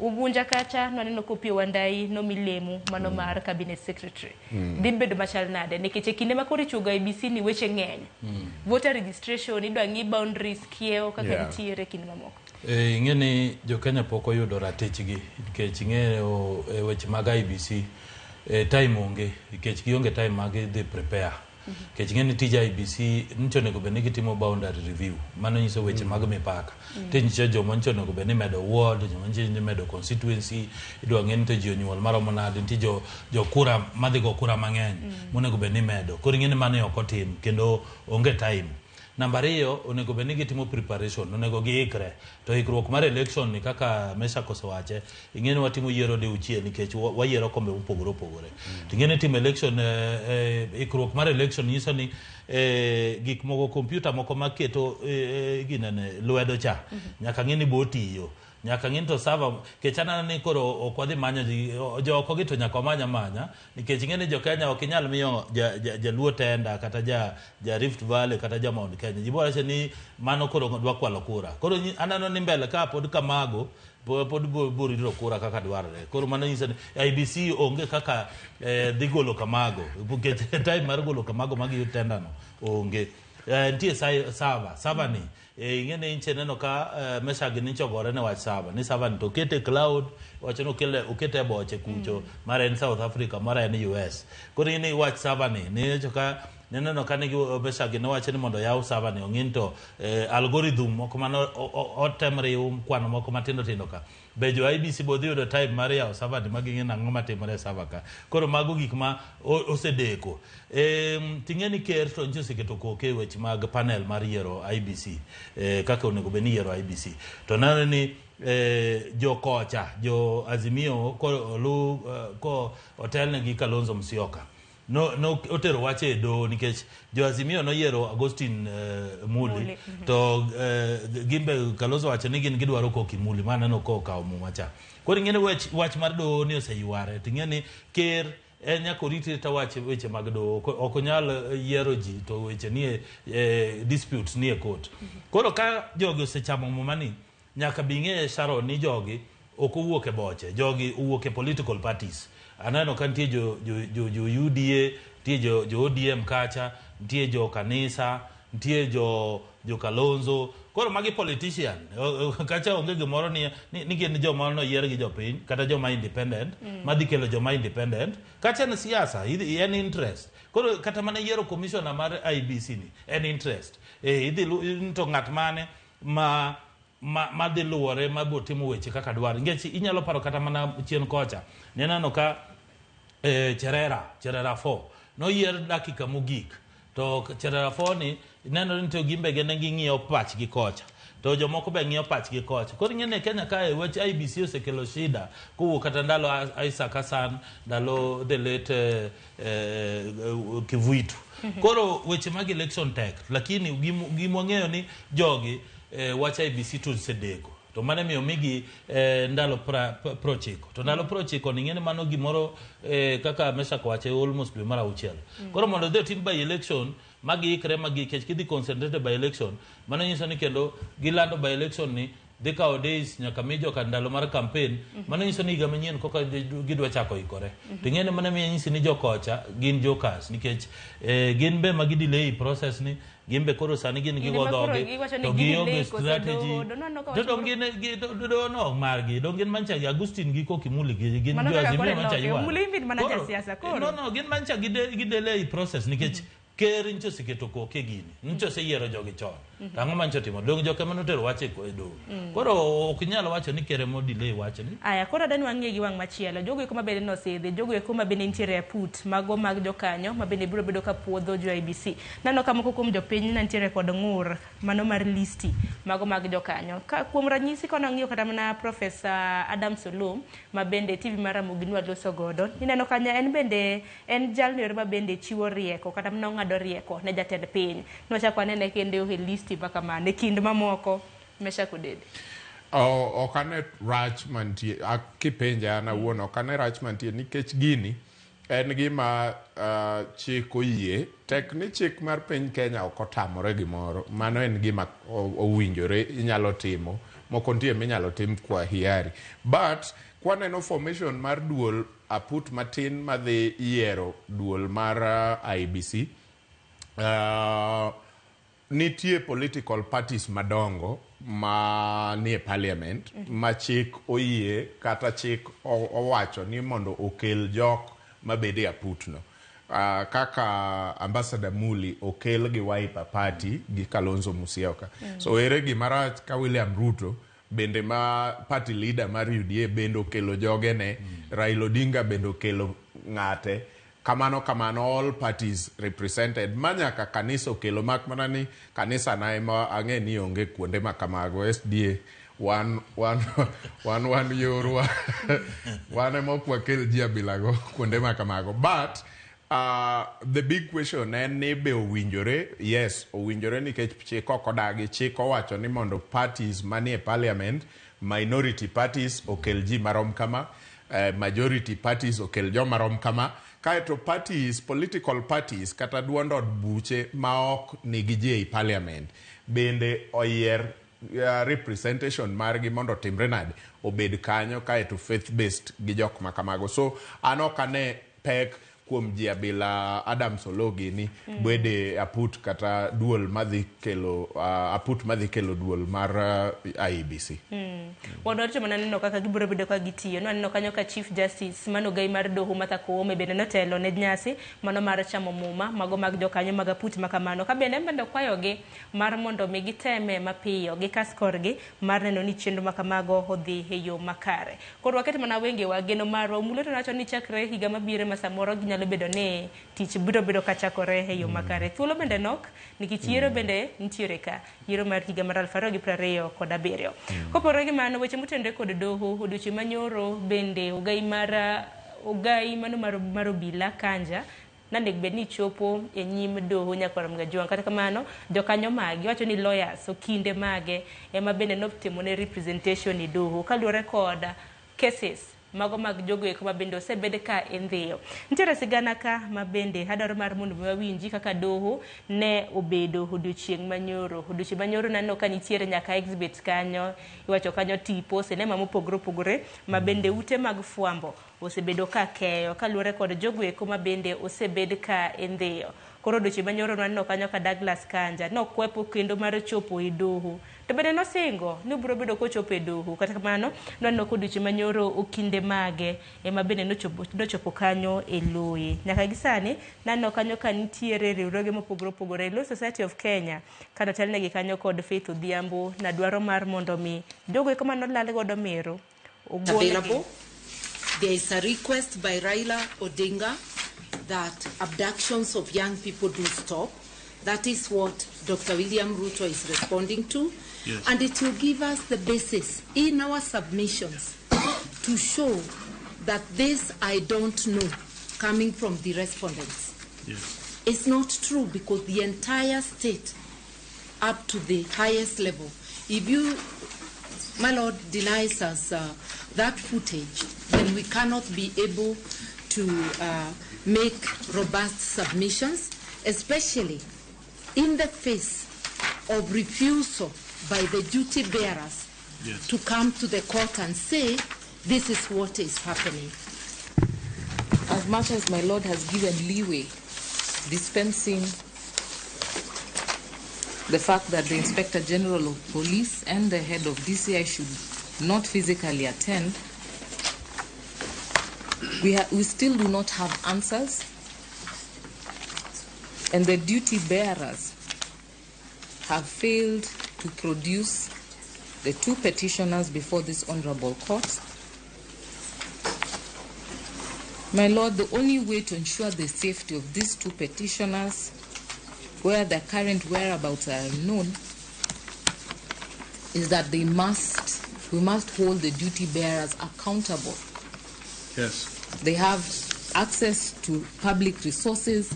Ugunja kacha naneno ko Pio Wandai no milemu mano mar cabinet secretary din bedo machal nade nikech kinde makori chugo IBC ni weche ng'eny voter registration idwa ngi boundaries kieo kaka nitiere kinde mamoko. Ing'eni jo Kenya poko yudo ratechgi nikech ing'eyo weche mag IBC time onge nikech gionge time mag dhi prepare nikech ng'eni tij IBC ncho nego bed ni gitimo boundary review mano nyiso weche mag mipaka tinyiso joma ncho nego bed ni medo ward joma ncho ni medo constituency idwa ng'eni to ji onyuol maromo nade nitie jo kura madhi go kura mang'eny monego bed ni medo koro ng'eni mano ok otim kendo onge time. Namba 2 onego bed ni gitimo preparation onego giikre to ikruok mar election ni kaka Mesha kosewache ing'eni watimo yiero de uchiel nikech wayiero kombe opogore ting'eni timo election ikruok mar election nyiso ni gik moko computer moko maketo ginene lwedo cha nyaka ng'eni botiyo nyaka ng'in to server kechana ni koro okwadhi manyo joko gi to nyaka manya nikech ng'eni jo Kenya ok inyal miyo jaluo tenda kata ja Rift Valley kata ja Mount Kenya jibora ni mano koro dwa kwalo kura koro anano ni mbele ka pod kamago pod boriro kura kaka dwarore koro mano nyiso ni IBC onge kaka dhi golo kamago nikech time mar golo kamago magi tenda no onge ntie server ni ing'ene inche neno ka Mesha gini chogore ne wach server ni server ni to kete cloud wacho no ukete boche kucho mara en South Africa mara en US koro ni wach server ni choka neno ka ni Mesha gini wacho ni mondo yaw server ni ong'in to algorithm moko mano otemre kwano moko matindo ka bejo IBC bodhi yudo time mar yaw server ni magi ng'ena ang'o matimore server ka koro mago gik ma osedeko ting'eni ker to ncho seketo koke weche mag panel mar yiero IBC kaka onego bed ni yiero IBC to nano ni jo kocha jo Azimio ko otelne gi Kalonzo Musyoka no otero wache do nikech jo Azimio no yiero Agustin Muli to gimbe Kalonzo wacho ni gin gidwaro koki Muli mana no ko kawo muma cha koro ng'ene wach mar do ni oseyuare ting'eni ker nyaka oriti ta weche mag do ok onyal yiero ji to weche nie disputes nie court koro ka jogi osechamo mumani nyaka bing'e Sharon ni jogi ok owuok e boche jogi owuok e political parties aneno ka nitie jo UDA nitie jo ODM kacha nitie jo kanisa nitie jo Kalonzo koro magi politician kacha onge gimoro ni gin joma no yier gi jopiny kata joma independent madhi kelo joma independent kacha na siasa en interest koro kata mana yiero commissioner mar IBC ni en interest idhi to ng'at mane ma dhi luwore ma bo timo weche kaka dwar ngech inyalo paro kata mana chien kocha nenano ka Cherera 4 no yier dakika mogik to Cherera 4 ni neno ni to gimbe gene ng'iyo pach gi kocha to jomoko be ng'iyo pach gi kocha koro ng'ene Kenya kae weche IBC osekelo shida kuwuok kata ndalo Isaac Hassan ndalo the late Kivuitu koro weche mag election tech lakini gimong'eyo ni jogi wach IBC to sedeko to mane miyo migi ndalo prochiko to ndalo prochiko ning'ene mano gimoro kaka Mesha kwache almost dwe mara uchiel koro mondo dhe tim by election magi ikre magi kech kidhi concentrate by election mano nyiso ni kendo gilando by election ni dhi kawo days nyaka mijo ka ndalo mar campaign mano nyiso ni higa manyien koka gidwa chako ikore to ng'ene mano miyo nyisi ni jokocha gin jokas nikech gin be magi delay process ni gimbe koro sani gin gigo dhoge to gionge strategy to dong no margi dong gin mancha Agustin gi ko Kimuli gin jo Azimio mancha yiwa no gin mancha gi delay process nikech ker ncho siketo koke gini ncho se yiero jogi chon ang'o mancho timo dong joka mano tero wache ko edo koro ok nyalo wacho ni kere mo delay wacho ni aya koro dani wang'e gi wang' machielo jogo eko mabende no sidhi jogo eko mabende nitiere put mago mag jokanyo mabende biro bedo ka puodho jo IBC nano ka moko kuom jopiny nitiere kod ng'ur mano mar listi mago mag jokanyo ka kuom ranyisi kono ng'iyo kata mana Professor Adam Solom mabende TV mara Muginwa loso godo ineno kanya en bende en jalno mabende chiwo rieko kata mana ng'ado rieko ne jatend piny nochako anene kende o listi baka mane kind mamoko Mesha Kudede okane rach mantie akipenja ana wuon okane rach mantie nikech gini en gima chik oyie tek ni chik mar piny Kenya ok otamore gimoro mano en gima owinjore inyalo timo moko nitie minyalo tim kwa hiari but kwaneno formation mar duol aput matin madhi yiero duol mar IBC nitie political parties madongo ma nie parliament ma chik oyie kata chik owacho ni mondo okel jok mabede aputno. Kaka Ambassador Muli okel gi Wiper Party gi Kalonzo Musyoka. So ere gimarach ka William Ruto bende ma party leader mar UDA bende okelo jogene, Raila Odinga bende okelo ng'ate, kamano all parties represented, manyaka kanisa okelo, mak mana ni kanisa na ema ang'e ni onge kuonde makamago. SDA one yorwa one ema okwakel ji abilago kuonde makamago. But the big question en ni be owinjore? Yes, owinjore nikech chik okodagi. Chik owacho ni mondo parties manie parliament, minority parties okel ji marom kama, majority parties okel jo marom kama, kaeto parties, political parties kata duond od buche maok nigi ji ei parliament bende oyier representation margi mondo timre nade obed kanyo, kaeto faith based gi jok makamago. So anokane pek kuom ji abila Adams Ologi ni bwede aput kata duol madhi kelo aput madhi kelo duol mar IEBC. Wadwacho mana neno kaka gibiro bedo ka gitiyo. Neno kanyo ka Chief Justice mano gai mar doho Martha Koome bende notelo ne nyasi mano mar chamo muma mago mag jokanyo mag aput makamano. Ka bende kwayogi mar mondo mi giteme mapiyo gi kaskorgi mar neno ni chenro makamago odhi e yo makare. Koro waketi mana wenge wa geno marwa mulo to nacho ni chakre higa mabire masamoro nyalo bedo ne tich biro bedo kachakore e yo makare. Thuolo bende nok nikech yiero bende nitiere ka, yiero mar higa mar 2027. Kopore gi mano weche motendre kod doho odiochieng' manyoro bende ogai mano mar obila Kanja nanek bed ni chopo e nyim doho nyakwaram Gajwang'. Kata kamano jokanyo magi wacho ni lawyers okinde mage ema bende notimo ne representation e doho kaluwore kod cases mago mag jogo eko mabende osebed ka endhiyo. Nitiere sigana ka mabende adwaro mar mondo wawinji kaka doho ne obedo odiochieng' manyoro. Odiochieng' manyoro naneno ka nitiere nyaka exhibit kanyo, iwacho kanyo tipo sinema mopogore opogore mabende ute mag fwambo osebedo ka keyo kaluwore kod jogo eko mabende osebed ka endhiyo. Koro odiochieng' manyoro naneno kanyo ka Douglas Kanja nokwepo kendo mar chopo e doho. To bende nosingo ni biro bedo kochopo e doho. Kata kamano naneno kodiochieng' manyoro okinde mage ema bende nochopo kanyo e loye. Nyaka gisani naneno kanyo ka nitiere riwruoge mopogore opogore. Law Society of Kenya kana telnegi kanyo kod Faith Odhiambo na dwaro mar mondo mi jogo eko manolal godo mero available. There is a request by Raila Odinga that abductions of young people do stop. That is what Dr. William Ruto is responding to. Yes. And it will give us the basis in our submissions to show that this I don't know coming from the respondents. Yes. It's not true because the entire state up to the highest level, if you, my Lord, denies us that footage, then we cannot be able to make robust submissions, especially in the face of refusal by the duty bearers to come to the court and say, this is what is happening. As much as my Lord has given leeway, dispensing the fact that the Inspector General of Police and the head of DCI should not physically attend, we still do not have answers, and the duty bearers have failed to produce the two petitioners before this honorable court. My Lord, the only way to ensure the safety of these two petitioners, where their current whereabouts are unknown, is that we must hold the duty bearers accountable. Yes. They have access to public resources,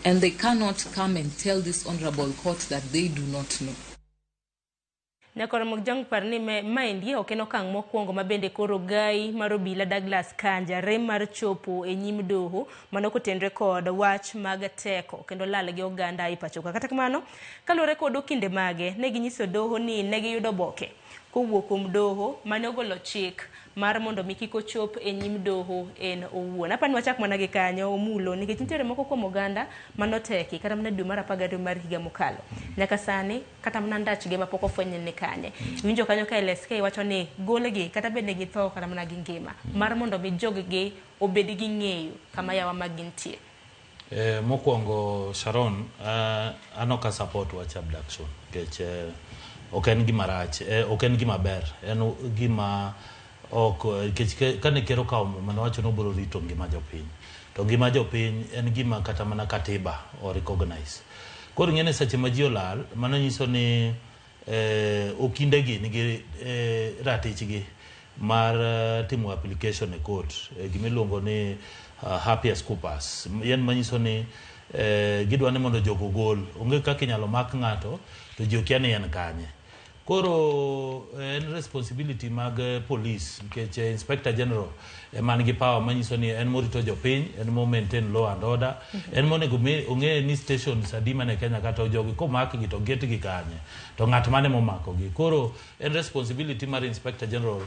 and they cannot come and tell this honorable court that they do not know. Nyakoro Mojang parni maendi okeno kang mokwongo mabende koro gai marobila Douglas Kanja rem mar chopo e nyim doho manoko tendre kod wach mag teko kendo lal gi oganda ipachoka. Kata kamano kalore kod okinde mage ne ginyiso doho ni ne giyudo boke kowuok kuom doho mane ogolo chik mar mondo mi kik ochop e nyim doho en owuon. Apani wachak mana gi kanyo omulo nikech nitiere moko kuom oganda manoteki kata mana dwe mar 12 mar higa mokalo. Nyaka sani kata mana ndachgi mapok ofweny ni kanye. Winjo kanyo ka LSK wacho ni golgi kata bende githo kata mana gi ngima mar mondo mi joggi obed gi ng'eyo kama yawa magintie. Mokwongo Sharon, anoka support wach abduction kech ok en gima rach, ok en gima ber, en gima ok kech kane kero kawo mano wacho no biro rito ngima jopiny. To ngima jopiny en gima kata mana katiba o recognize. Koro ngene seche ma ji olal, mano nyiso ni okindegi nigi ratichgi mar timo application e court, gimiluongo ni habeas corpus. Yen manyiso ni gidwa ni mondo jogo gol onge kaka inyalo mak ng'ato to ji okia ni en kanye. Koro en responsibility mag police nikech inspector general man gi power manyiso ni en morito jopiny, en mo maintain law and order, en monego ong'e ni stations adi mane Kenya kata jogi komakgi to getgi kanye to ng'at mane momakogi. Koro en responsibility mar inspector general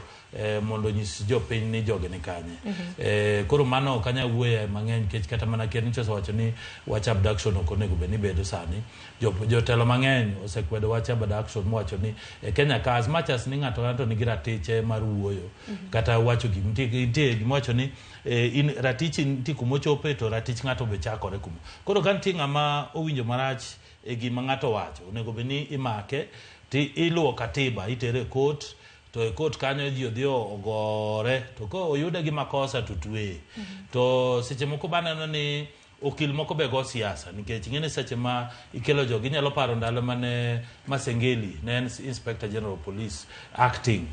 mondo nyis jopiny ni jogi ni kanye. Koro mano kanya wuoye mang'eny kech kata mana ker nicho wacho ni wach abduction ok onego bed ni bedo sani. Jotelo mang'eny osekwedo wach abduction mowacho ni Kenya ka as much as ni ng'ato nigi ratiche mar wuoyo kata wacho nitie gimowacho ni in ratichi nitie kumochope to ratich ng'ato be chakore kumo. Koro ka nitie ng'ama owinjo marach e gima ng'ato wacho onego bed ni imake ti iluwo katiba itere court to e court kanyo ji odhi ogore to ko oyude gi makosa to tweye. To seche moko baneno ni okil moko be go siasa nikech ngene seche ma ikelo jogi nyalo paro ndalo mane Masengeli ne inspector general police acting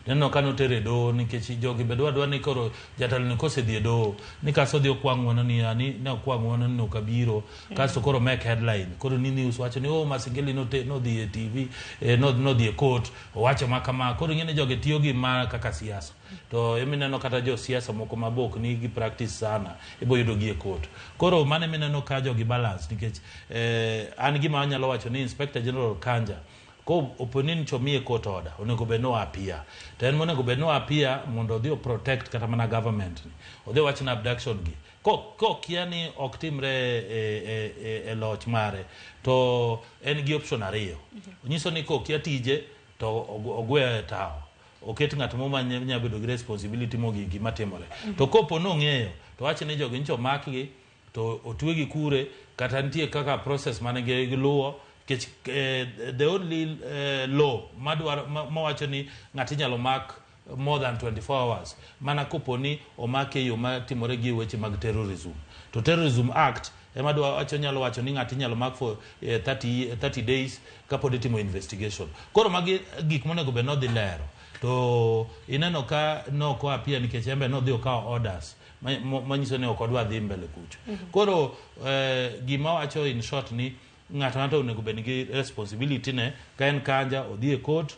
neno kano tere do nikech jogi be dwa ni koro jatelo ni kosedhi do ni kaso dhi okwang'ono ni ani ne okwang'ono ni okabiro kaso koro make headline koro ni news wacho ni Masengeli no dhi e TV no dhi e court wacho makama koro ngene jogi tiyo gi ma kaka siasa. To emineno kata jo siasa moko mabok ni gi practice sana ibo yudo gi e court. Koro mane mineno ka jogi balance nikech an gima anyalo wacho ni inspector general Kanja ko oponin chomie court order onego beno apia to en monego beno apia mondo odhi protect kata mana government ni odhi wach na abduction gi ko kiani ok timre e loch mare to en gi option ariyo nyiso ni ko kia tije to ogwe tao oket ng'at mo manya bedo gi responsibility mo gi matimore to kopo no ng'eyo to wach ni jogi ncho makgi to otwegi kure kata nitie kaka process mane gi luwo. The only law mawacho ni ng'ati nyalo mak more than 24 hours mana kopo ni omake yo matimore gi weche mag terrorism. To Terrorism Act ema wacho nyalo wacho ni ng'ati nyalo mak for 30 days kapod itimo investigation. Koro magi gik monego be no dhi lero to ineno ka noko apia nikech embe no dhi okawo orders manyiso ni ok odwa dhi mbele kucho. Koro gima wacho in short ni ng'ato onego bed gi responsibility ne ka en Kanja odhi e court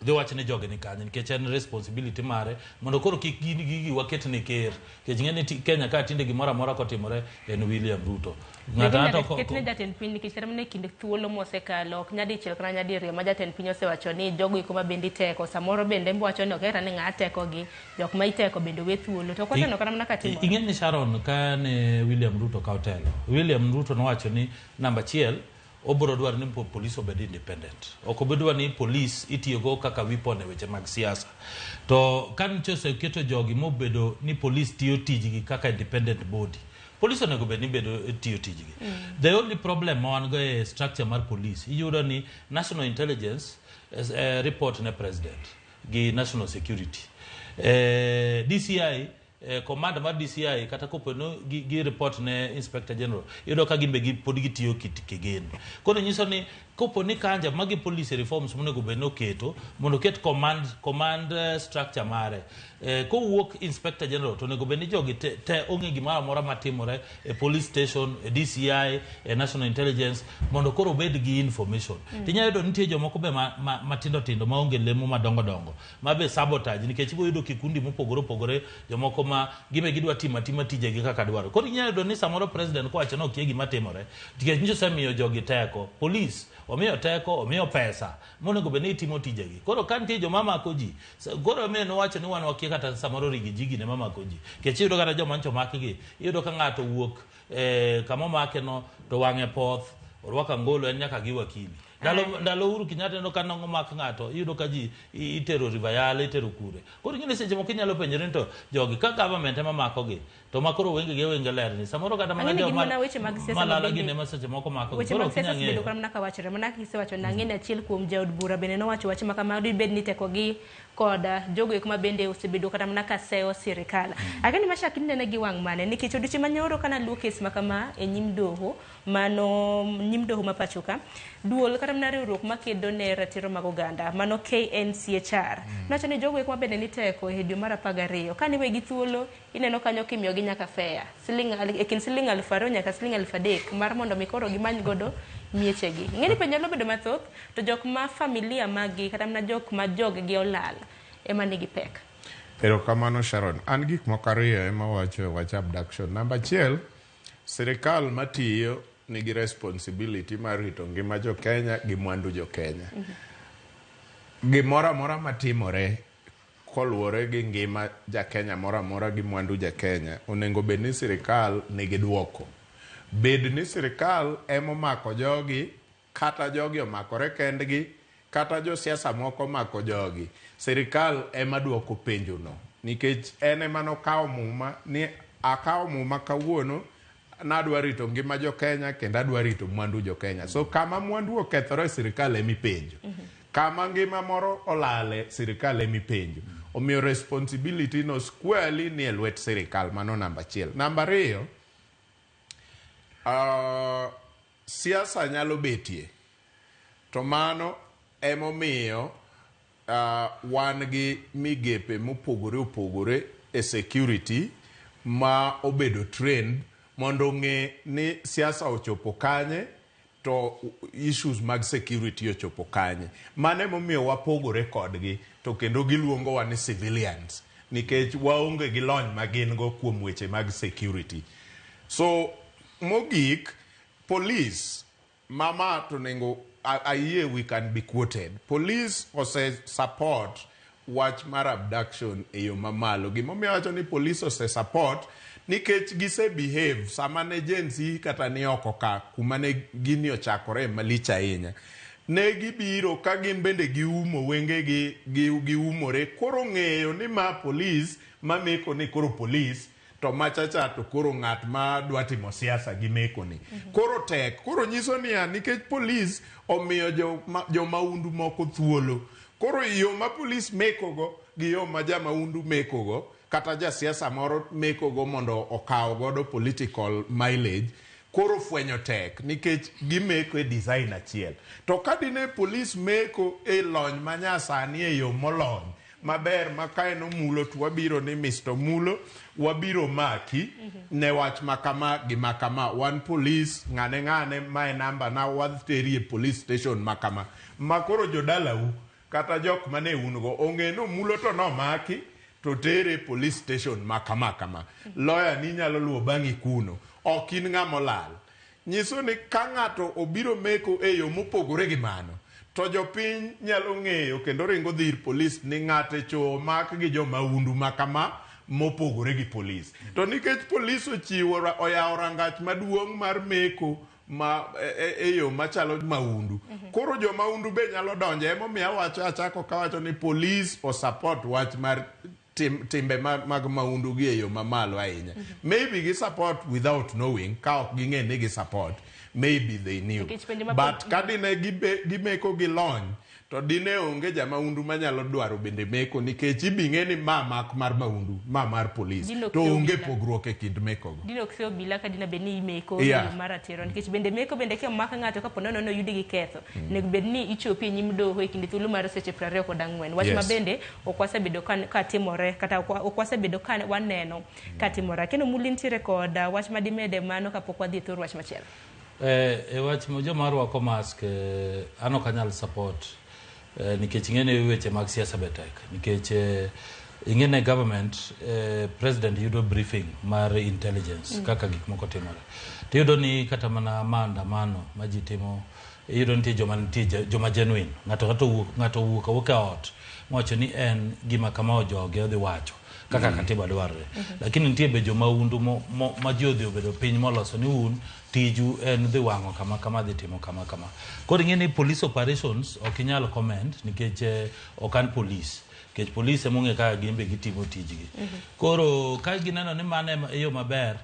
dhi wach ne joge ni kanye nikech en responsibility mare mondo koro kik gigi waket ne ker kech ng'eni Kenya ka tinde gimoro amora kotimore en William Ruto. Ng'ato ketne jatend piny nikech mane kinde thuolo mosekalo ok nyadi chiel kana nyadi riyo ma jatend piny osewacho ni jogo iko ma bendi teko samoro bende mwacho ni okera ni ng'a teko gi jok ma iteko bende we thuolo to kwateno kana mana katimo. Ing'eni Sharon ka ne William Ruto ka otelo William Ruto nowacho ni namba 1 obro dwar ni police obed independent. Ok obedwa ni police itiyogo kaka weapon e weche mag siasa. To kan chose keto jogi mobedo ni police tiyo tijgi kaka independent body. Police onego bed ni bedo tiyo tijgi. The only problem wan go e structure mar police iyudo ni national intelligence report ne president gi national security. DCI command mar DCI kata kopo no gi report ne inspector general yudo ka gimbe gi pod gitiyo kigeno. Kono nyiso ni kopo ni Kanja magi police reforms monego bed no keto mondo ket command structure mare ko wuok inspector general to nego bed ni jogi te onge gimara mora matimore e police station e DCI e national intelligence mondo koro bed gi information. Tinya yudo nitie jomoko be matindo ma onge lemo madongo ma be sabotage nikech ibo yudo kikundi mopogore jomoko ma gime gidwa tima tije gi kaka dwaro. Koro inya yudo ni samoro president ko wacho no kie gima timore nikech nyiso semiyo jogi teko police omiyo teko, omiyo pesa, monego beni timo tijegi. Koro kan tijo mama koji. Koro me no wacho ni wan wakia kata samoro rigi jigi ne mama koji. Kechi yudo kata joma ncho makigi, yudo ka ng'ato wuok kamo make no to wang'e poth, orwaka ngolo en nyaka gi wakili. Ndalo Uhuru Kenyatta no kan ngomak ng'ato, yudo ka ji itero rivayale, itero kure. Koro ngine seche moko inyalo penjore to jogi ka government ema makogi, to makoro wenge ge wenge ler ni. Samoro kata mana joma malala gine ma seche moko makogi. Koro kinya ng'eyo. Bedo kamna ka wachore mana kisewacho na ng'ene achiel kuom jaod bura bende no wacho wach makama bed ni teko gi koda jogo ekma bende osebedo kata mana ka seyo sirikal. Agani mashakini nene gi wang' mane nikech odichi manyoro kana lukes makama e nyim doho mano nyim doho mapachoka duol kata mana riwruok makedo ne ratiro mag oganda mano KNCHR nowacho ni jogo ekma bende ni teko e dwe mar 12 kani wegi thuolo ineno kanyo kimiyo gi nyaka fea siling siling 2,000 nyaka siling 3,000 mar mondo mikoro gimany godo miechegi. Ng'eni pe nyalo bedo mathoth to jok ma familia magi kata mana jok ma joggi olal ema nigi pek. Pero kamano Sharon, an gik moko ariyo ema wacho wach abduction. Namba 1, sirikal matiyo nigi responsibility mar rito ngima jo Kenya gi mwandu jo Kenya. Gimoro amora matimore koluwore gi ngima ja Kenya moro amora gi mwandu ja Kenya onego bed ni sirikal nigi duoko. Bed ni sirikal emo mako jogi kata jogi omakore kendgi kata jo siasa moko mako jogi, sirikal ema duoko penjo no nikech ene mano kawo muma ni akawo muma kawuono nadwa rito ngima jo Kenya kendo adwa rito mwandu jo Kenya. So kama mwandu okethore sirikal emi penjo, kama ngima moro olale sirikal emi penjo. Omiyo responsibility no squarely ni e lwet sirikal. Mano namba 1. Namba 2, siasa nyalo betie to mano emomiyo wan gi migepe mopogore opogore e security ma obedo trend mondo ng'e ni siasa ochopo kanye to issues mag security ochopo kanye. Mane momiyo wapogore kodgi to kendo giluongo wa ni civilians nikech waonge gi lony magin go kuom weche mag security. So mogik police mama to nengo ayie we can be quoted. Police ose support wach mar abduction e yo mamalo. Gimomiyo wacho ni police ose support nikech gise behave sama ne agency kata ni oko ka kuma ne gini ochakore malich ahinya. Ne gibiro ka gin bende giumo wenge giumore koro ng'eyo ni ma police mameko ni koro police to machacha to koro ng'at ma dwa timo siasa gi meko ni. Koro tek, koro nyiso niya nikech police omiyo jo maundu moko thuolo. Koro yo ma police mekogo gi yo ma ja maundu mekogo kata ja siasa moro mekogo mondo okaw godo political mileage koro fwenyo tek nikech gimeko e design achiel. To kadine police meko e lony manyasani e yo molony maber makaeno mulo to wabiro ni Mr. Mulo wabiro maki ne wach makama gi makama. One police ng'ane mae namba na wadhteri e police station makama makoro jodalau kata jok mane ungo ong'eno mulo to no maki to tere police station makama. Lawyer ni nyalo luwo bang'i kuno ok in ng'ama olal. Nyiso ni ka ng'ato obiro meko e yo mopogore gi mano to jopiny nyalo ng'eyo kendo ringo dhir police ni ng'ate cho mak gi jo maundu makama mopogore gi police. To nikech police ochiwo oyawo rangach maduong' mar meko ma e yo machalo maundu koro jo maundu be nyalo donje. Emomiyo awacho achako kawacho ni police o support wach mar timbe mag maundu gi e yo mamalo ahinya. Maybe gi support without knowing ka ok ging'e ni gi support. Maybe they knew. But kadine gimeko gi lony to dine onge ja maundu manyalo dwaro bende meko nikech ibing'e ni mak mar maundu mar police to onge pogruok e kind meko go. Dino kseo bila ka dina beni meko mar atero nikech bende meko bende ke maka ng'ato kapo nono yudi gi ketho nego bed ni ichopi nyim doho e kinde thuolo mar seche 24. Wach mabende okwasebedo ka timore kata okwasebedo ka waneno ka timore. Kendo mulintiere kod wach madimede mano kapok wadhi thor wach machielo. E wach mojo marwako mask ano kanyal support nikech ng'ene weche mag siasa betek nikech ingene government president yudo briefing mar intelligence kaka gik moko timore. Tiyudo ni kata mana maandamano majitimo iyudo nitie joma genuine ng'ato wuok e ot mowacho ni en gima kama ojoge odhi wacho kaka katiba dwarre. Lakini nitie be joma undu ma ji odhi obedo piny moloso ni un tiju en dhi wang'o kama dhi timo kama. Koro ing'e ni police operations ok inyal comment nikech ok an police. Nikech police emong'e kaka gimbe gitimo tijgi. Koro ka gineno ni mano e yo maber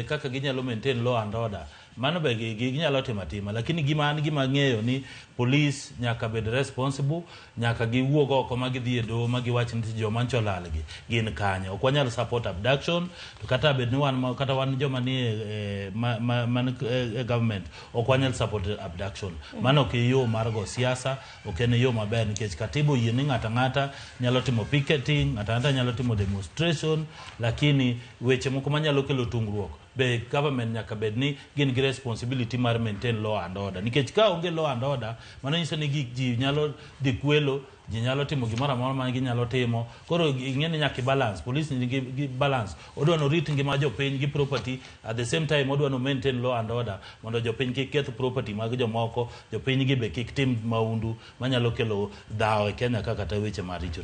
kaka ginyalo maintain law and order, mano be ginyalo timo lakini gima ng'eyo ni police nyaka bed responsible, nyaka giwuog oko ma gidhi e doho ma giwach ni joma ncholalgi gin kanye. Ok wanyal support abduction, to kata bed ni wan joma ni government ok wanyal support abduction. Mano ok yo mar go siasa, ok en yo maber nikech katiba oyie ni ng'ata nyalo timo picketing, ng'ata nyalo timo demonstration, lakini weche moko manyalo kelo tungruok be government nyaka bed ni gin gi responsibility mar maintain law and order. Nikech ka onge law and order, mano nyiso ni ji nyalo dhi kwelo, ji nyalo timo gimoro amora ma ginyalo timo. Koro ing'eni nyaka balance, police nigi balance. Odwa no rit ngima jopiny gi property, at the same time odwa no maintain law and order mondo jopiny kik keth property mag jomoko, jopiny gi be kik tim maundu manyalo kelo dhawo e Kenya kaka ta weche maricho.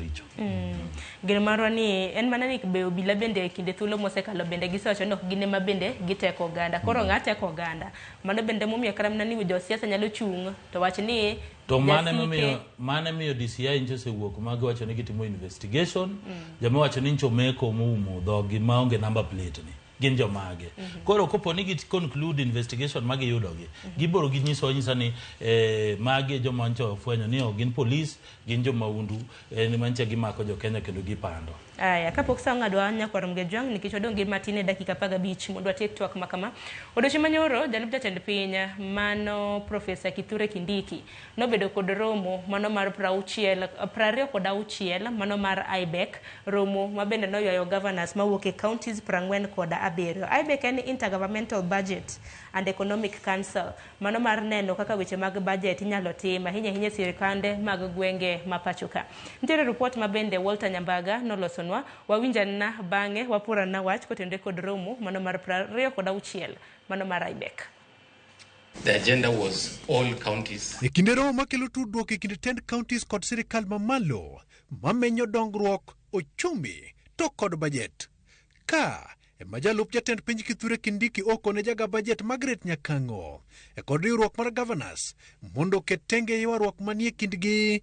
Gino marwa ni en mana ni be obila bende kinde thuolo mosekalo bende gisewacho ni ok gin ema bende giteko oganda. Koro ng'ateko oganda mano bende momiyo karamna ni jo siasa nyalo chung' to wach ni to mane miyo DCI ncho sewuok magi wacho ni gitimo investigation. Joma wacho ni ncho meko muumo dhogi maonge number plate ni gin jomage. Koro kopo ni git conclude investigation magi yudogi, giboro nyisa ni magi joma ncho fwenyo ni gin police, gin joma undu ni manche gimako jo Kenya kendo gipando. Aya, kapok sa ng'adwa nyakwar Mgejwang nikech wadonge matine dakika 15 mondo watik twak makama. Odiochieng' manyoro jalup jatend piny mano Profesa Kithure Kindiki nobedo kod romo mano mar 26 mano mar IBEC, romo mabende noywayo governors mawuok e counties 47. IBEC en Intergovernmental Budget and Economic Council, mano mar neno kaka weche mag budget inyalo tim ahinya sirikande mag gwenge ma pacho ka. Nitiere report mabende Walter Nyambaga nolosonwa, wawinjana bang'e wapurana wach kotende kod romo mano mar 26 mano mar IBEC. The agenda was all counties. E kinde romo makelo tudruok e kind 10 counties kod sirikal mamalo mamenyo dongruok ochumi to kod budget. Ka majalup jatend piny Kithure Kindiki oko ne jaga budget Margaret Nyakang'o e kod riwruok mar governors mondo ketenge ywaruok manie kindgi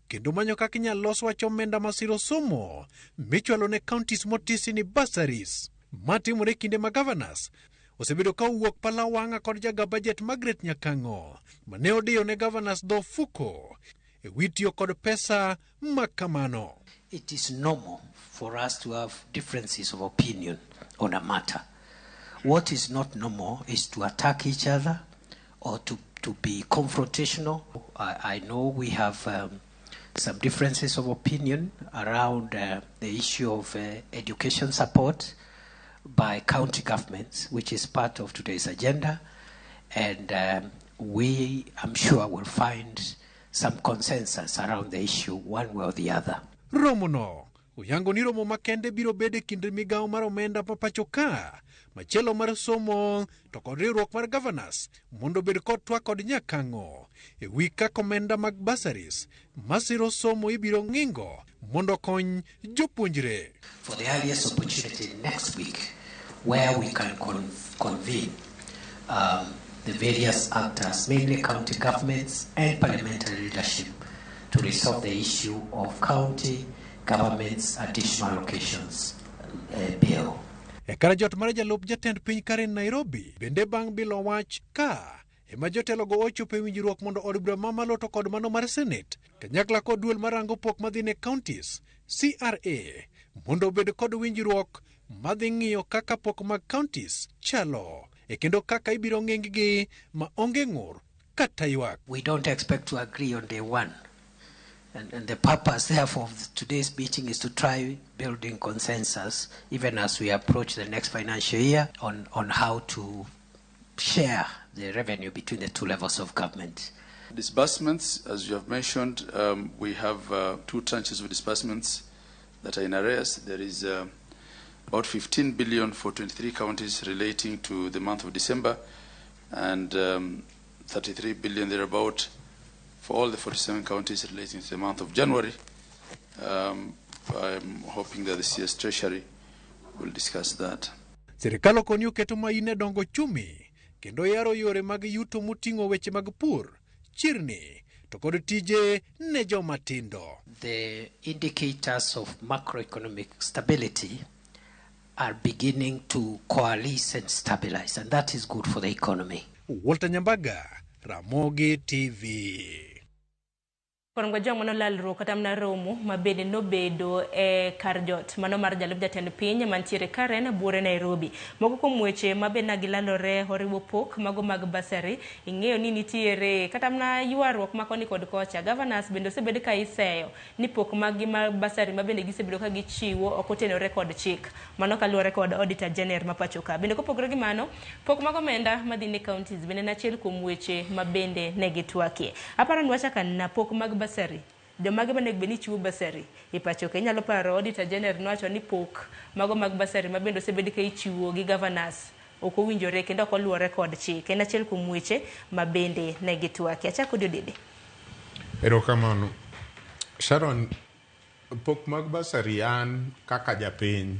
kendo manyo kaka inyalo los wach omenda masiro somo michwalo ne counties motisi ni bursaries. Matimore kinde ma governors osebedo ka wuok Palawang'a kod jaga budget Margaret Nyakang'o mane odiyo ne governors dho fuko e witiyo kod pesa makamano. It is normal for us to have differences of opinion on a matter. What is not normal is to attack each other or to be confrontational. I know we have some differences of opinion around the issue of education support by county governments, which is part of today's agenda, and I'm sure will find some consensus around the issue one way or the other. Romono uyango ni romo makende biro bede kinde migawo mar omenda papacho ka machielo mar somo to kod riwruok mar governors mondo bed kod twak kod Nyakang'o e wi kaka omenda mag bursaries masiro somo ibiro ng'ingo mondo kony jopuonjre. For the earliest opportunity next week where we can convene the various actors, mainly county governments and parliamentary leadership, to resolve the issue of county government's additional allocations bill. E kar jot mar jalup jatend piny Karen Nairobi bende bang' bilo wach ka ema jotelo go ochopo e winjruok mondo od bura mamalo to kod mano mar Senate kanyakla kod duol marango pok madhi ne counties CRA mondo obed kod winjruok madhi ng'iyo kaka pok mag counties chalo e kendo kaka ibiro ng'enggi ma onge ng'ur kata ywak. We don't expect to agree on day one. And the purpose, therefore, of today's meeting is to try building consensus, even as we approach the next financial year, on how to share the revenue between the two levels of government. Disbursements, as you have mentioned, we have two tranches of disbursements that are in arrears. There is about 15 billion for 23 counties relating to the month of December, and 33 billion thereabout for all the 47 counties relating to the month of January. I'm hoping that the CS Treasury will discuss that. Sirikal okonyo keto maine dongo chumi kendo yaro yore mag yuto moting'o weche mag pur, chirni to kod tije ne joma tindo. The indicators of macroeconomic stability are beginning to coalesce and stabilize, and that is good for the economy. Walter Nyambaga, Ramogi TV. Korongwa jong mano lalruok kata mna romo mabende nobedo karjot mano mar jalup jatend piny mantiere Karen Buore Nairobi. Moko kuom weche mabende nagilalore oriwo pok mago mag basari. Ing'eyo ni nitiere kata mna ywaruok makoni kod kocha. Governors bende osebed ka iseyo ni pok magi mag basari mabende gisebedo ka gichiwo ok otenore kod chik. Mano kaluwore kod Auditor General ma pacho ka. Bende kopogore gi mano, pok mag omenda madhi ne counties bende nachiel kuom weche mabende ne gitwakie. Aparo ni wacha kan na pok mag basari. Jomage bende beni chiwo basari. Ipacho ka inyalo paro Auditor General nowacho ni pok mago mag basari mabende osebed ka ichiwo gi governors ok owinjore kendo ok oluwore kod chik. En achiel kuom weche mabende ne gitwakie. Achako Dede. Erokamano. Sharon, pok mag basari an kaka japiny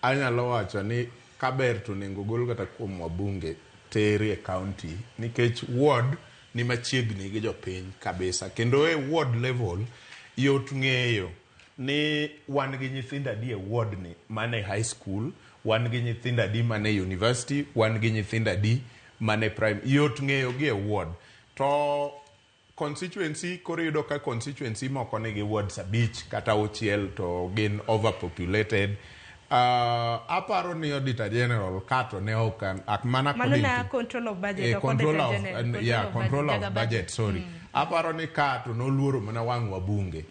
anyalo wacho ni kaber to nengo gol kata kuom wabunge teri e county nikech ward ni machiegni gi jopiny kabisa kendo e ward level yot ng'eyo ni wan gi nyithindo adi e ward ni mane high school, wan gi nyithindo adi mane university, wan gi nyithindo adi mane prime. Yot ng'eyo gi e ward. To constituency koro yudo ka constituency moko nigi wards 5 kata 6 to gin overpopulated. Aparo ni Auditor General kato ne okan akmana Manuna control of budget control of budget, sorry. Aparo ni kato no luoro mana wang wabunge.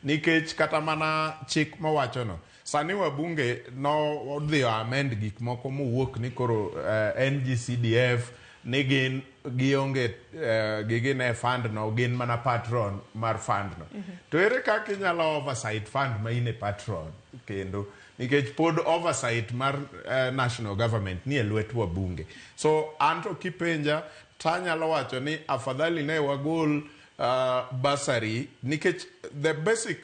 Nikech kata mana chik mawacho no. Sani wabunge no odhi amend gik moko mowuok ni koro NGCDF ni gin gionge gigine fund no gin mana patron mar fund no. To ere kaka inyalo oversight fund ma ine patron kendo nikech pod oversight mar national government ni e lwet wabunge. So anto kipenja tanyalo wacho ni afadhali ne wagol basari nikech the basic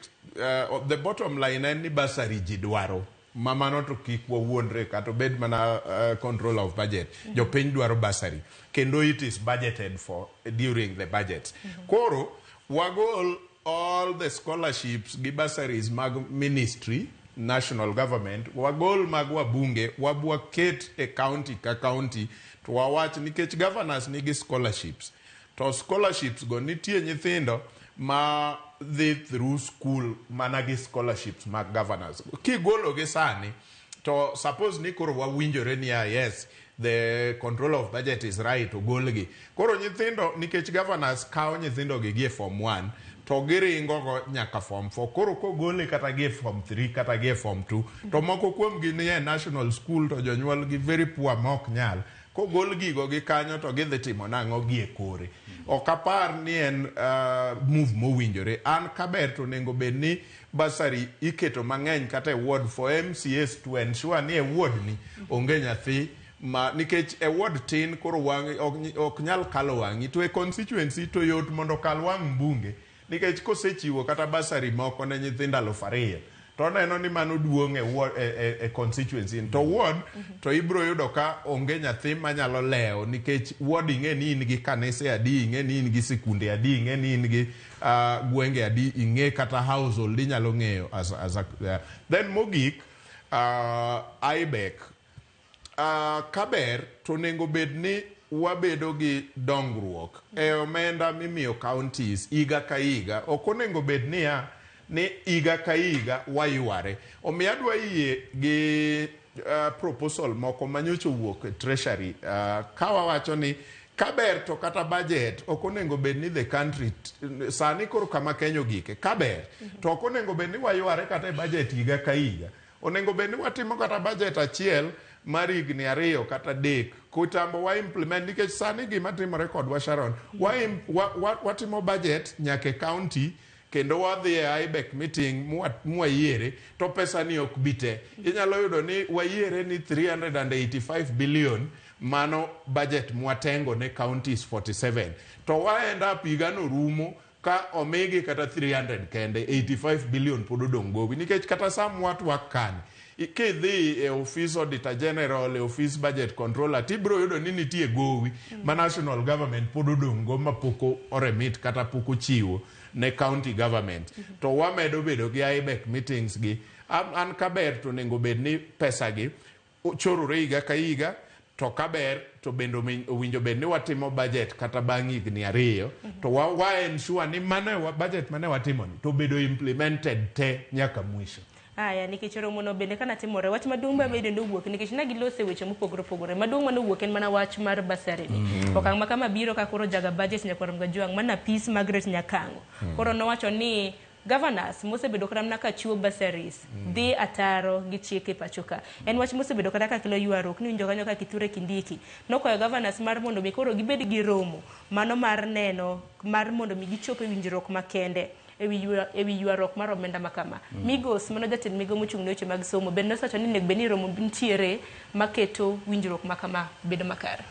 the bottom line en ni basari jidwaro mamano to kik wawuondre kata bed mana control of budget. Jopiny dwaro basari kendo it is budgeted for during the budget. Koro wagol all the scholarships gi basaries mag ministry national government wagol mag wabunge wabwaket e county ka county to wawach nikech governors nigi scholarships to scholarships go nitie nyithindo ma dhi through school mana gi scholarships mag governors kigolo gi sani to suppose ni koro wawinjore ni yes the control of budget is right to golgi koro nyithindo nikech governors kawo nyithindo gi form 1 to giringo go nyaka form 4 koro ko gole kata gi form 3 kata gi form 2 to moko kuom gi ni national school to jonyuol gi very poor mok nyal ko gol gigo gi kanyo to gidhi timo nang'o gi e kore. Ok apar ni en move mowinjore. An kaber to nengo bed ni basari iketo mang'eny kata e ward for MCS to ensure ni e ward ni onge nyathi ma nikech e ward tin koro wang ok nyal kalo wangi to e constituency to yot mondo kal wang mbunge nikech kosechiwo kata basari moko ne nyithindo 2,000 to neno ni mano duong' e constituency to ward to ibro yudo ka onge nyathi manyalo leo nikech ward ing'e ni in gi kanise adi, ing'e ni in gi sikunde adi, ing'e ni in gi gwenge adi, ing'e kata household inyalo ng'eyo then mogik IBEC kaber to nengo bed ni wabedo gi dongruok e omenda mimiyo counties iga ka iga ok onego bed ni iga ka iga wayuare. Omiyo adwa yie gi proposal moko manyocho wuok e treasury ka wawacho ni kaber to kata budget ok onego bed ni the country sani koro kama Kenya gike kaber to ok onego bed ni wayuare kata e budget iga ka iga. Onego bed ni watimo kata budget achiel mar higni 2 kata 3 kutambo wa implement nikech sani gima timore kodwa Sharon watimo budget nyaka county kendo wadhi e IBEC meeting mwayiere to pesa ni ok bite. Inyalo yudo ni wayiere ni 385 billion mano budget mwatengo ne counties 47 to waend up higano rumo ka omigi kata 300 kende 85 billion pod odong' gowi nikech kata samwat wakani kidhi e office auditor general e office budget controller tibro yudo ni nitie gowi ma national government pod odong' go mapoko oremit kata poko chiwo ne county government to wamedo bedo gi IBEC meetings gi an kaber to nengo bed ni pesa gi chorore higa ka higa to kaber to bendo owinjo bed ni watimo budget kata bang' higni 2 to wa ensure ni budget mane watimo to bedo implemented te nyaka mwisho. Aya nikech romo no bende kana timore wach maduong' ba bende nowuok nikech nagi lose weche mopogore opogore maduong' mane owuok en mana wach mar basari okang' ma kama biro ka koro jaga budget Nyakwar Mgajuang mana peace Margaret Nyakango koro nowacho ni governors mosebedo kata mana ka chiwo bursaries dhi ataro gi chike pachoka en wach mosebedo kata ka kelo ywarruok ni winjo kanyo ka Kithure Kindiki nokwayo governors mar mondo mi koro gibed gi romo mano mar neno mar mondo mi gichop e winjruok makende ewi ywarruok mar omenda makama Migos mano jatend migo mochung' ne weche mag somo bende nosacho ni nego beni romo ntiere maketo winjruok makama bedo makare.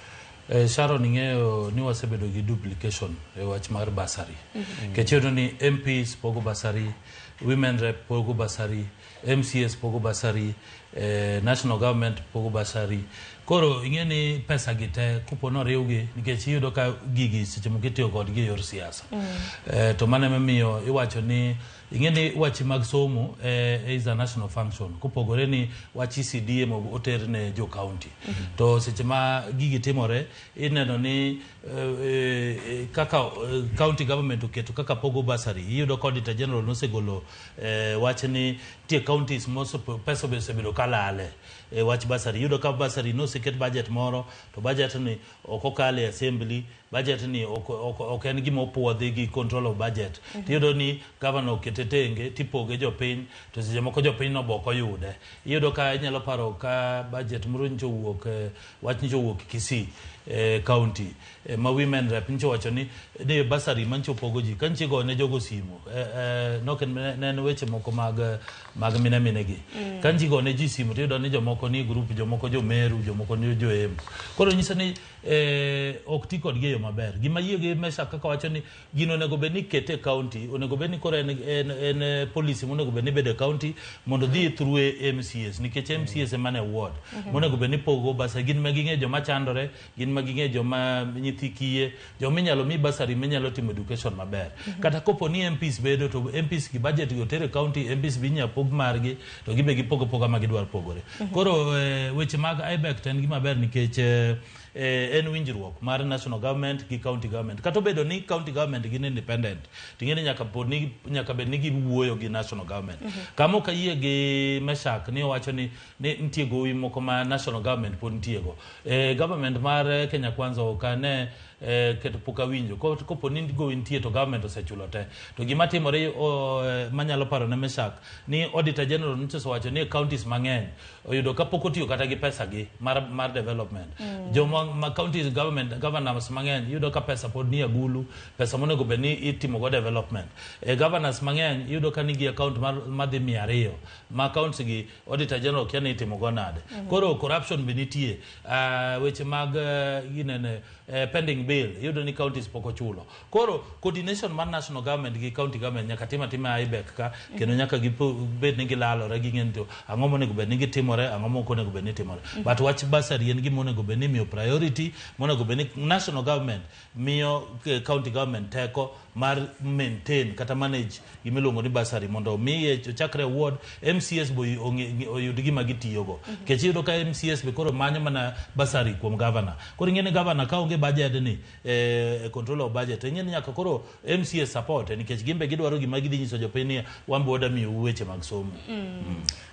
Sharon ing'eyo ni wasebedo gi duplication e wach mar basari. Kechero ni MPs pogo basari, women rep pogo basari, MCS pogo basari, national government pogo basari. Koro ing'e ni pesa gite kupo no riugi nikech iyudo ka gigi seche mokitiyo kodgi yor siasa. To mane mamiyo iwacho ni ing'e ni wachi mag somo is a national function kupogore ni wachi CDM oter ne jo county to seche ma gigi timore ineno ni kaka county government oketo kaka pogo basari iyudo ka auditor general nosegolo wach ni tie counties moso pesa bedo kalale wach basari iyudo ka basari noseket budget moro to budget ni okokale assembly budget ni ok en gima opuodhi gi control of budget iyudo ni governor oketetenge tipoge jopiny to seche moko jopiny no boko yude iyudo ka inyalo paro ka budget moro ncho wuok wach ncho wuok Kisii county ma women rep ncho wacho ni de basari mancho pogo ji kanchi go ne jogo simo noken ne weche moko mag mine gi kanchi go ne ji simo iyudo ni jomoko ni group jomoko jo Meru jomoko ni jo Embu koro nyisa ni ok ti kod geyo maber gima yiege mesha kaka wacho ni gino nego beni kete county onego beni koro en policy monego beni bede county mondo dhi through MCS nikech MCS emane ward monego beni pogo basa gin maging'e joma chandore gin maging'e joma nyithi kiye joma inyalo mi basari minyalo timo education maber kata kopo ni MPs bedo to MPs ki budget go tere county MPs binya pog margi to gibe gipogo ma gidwar pogore koro weche mag IBEC ten gima ber nikech en winjruok mar national government gi county government kato bedo ni county government gin independent tingene nyaka bed ni giwuoyo gi national government kamo ka yie gi Meshak ni wacho ni nitie gowi moko ma national government pod nitie go government mar Kenya Kwanza okane keto poka winjo kopo ni go nitie to government osechulo te to gima timore manyalo paro ne Meshak ni auditor general ncho wacho ni counties mang'eny oyudo kapok otiyo kata gi pesa gi mar development ma counties governors mang'eny yudo ka pesa pod ni agulu pesa monego bed ni itimo go development governors mang'eny yudo ka nigi account mar dhi 200 ma accounts gi auditor general kia ni itimo go nade koro corruption benitie weche mag ginene pending bill yudo ni counties poko chulo koro coordination mar national government gi county government nyaka tima IBEC ka kendo nyaka gibed ni gilalore gi ng'ento ang'o monego bed ni gitimore ang'o moko onego bed ni timore but wach basari en gima onego bed ni miyo priority monego bed ni national government miyo county government teko mar maintain kata manage gimiluongo ni basari mondo miye chakre ward MCS oyud gima gitiyogo kech yudo ka MCS be koro manyo mana basari kuom governor koro ing'e ni governor ka onge budget ni control of budget ing'e ni nyaka koro MCS support nikech gimbe gidwaro gima gidhi nyiso jopiny ni wambo oda miyo weche mag somo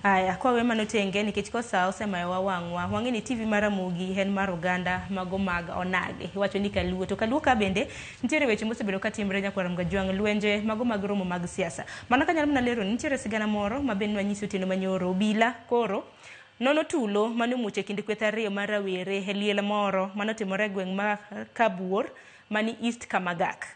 aya kwa we manotenge nikech kosa osemayo wawang'wa wang'e ni TV maramogi hen mar Uganda mago mag onage iwacho ni kaluo to kaluo ka bende nitiere weche mosebedo ka timre Nyakwar Mgajuang lwenje mago mag romo mag siasa mana kanyalo mana lero nitiere sigana moro ma ben wanyisi otieno manyoro obila koro nono tulo mane muche kinde kweth ariyo mar rawere heliel moro manotimore gweng' ma Kabuor mani East Kamagak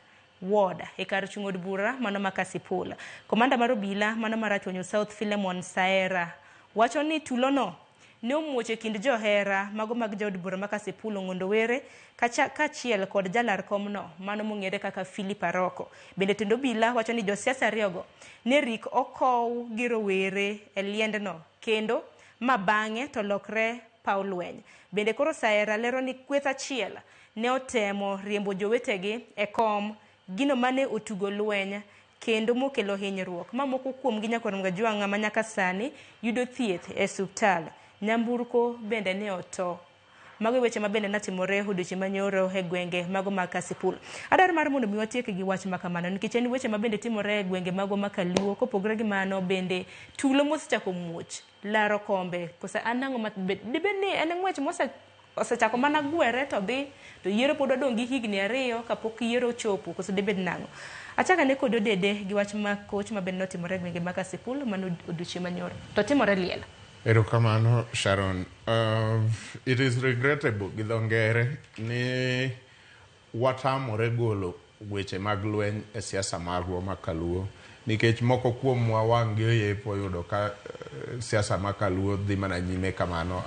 ward e kar chung od bura mano ma Kasipul. Komanda mar obila mano mar Achonyo South Philemon Saera wacho ni tulono ne omuoche kind johera mago mag jaod bura ma Kasipul Ng'ondo Were kachiel kod jalar komno mano mong'ere kaka Philip Aroko. Bende tendo obila wacho ni josiasa ariyogo ne rik okow gi rowere e liendno kendo ma bang'e to lokre paw lweny. Bende koro Saera lero ni kweth achiel ne otemo riembo jowetegi e kom gino mane otugo lweny kendo mokelo hinyruok. Mamoko kuom gi nyakor Mgajwanga ma nyaka sani yudo thieth e osiptal. Nyamburko bende ne oto. Mago weche ma bende natimore odiochieng' manyoro e gwenge mago mag Kasipul. Adar mar mondo mi watiek gi wach makamano nikech en weche ma bende timore e gwenge mago ma Kaluo. Kopogore gi mano bende tulo mosechako muoch laro kombe kosa anang'o dibedni en ng'wech osechako mana gwere to dhi to yiero pod odong' gi higni 2 kapok yiero chopo koso dibed nang'o. Achaka ne kod odede gi wach ma coach ma bende notimore e gwenge mag Kasipul mano odiochieng' manyoro to timore liel. Erokamano Sharon. It is regrettable gi dho ngere ni watamore golo weche mag lweny e siasa magwa ma Kaluo nikech moko kuomwa wang' gi oyepo yudo ka siasa ma Kaluo dhi mana nyime kamano.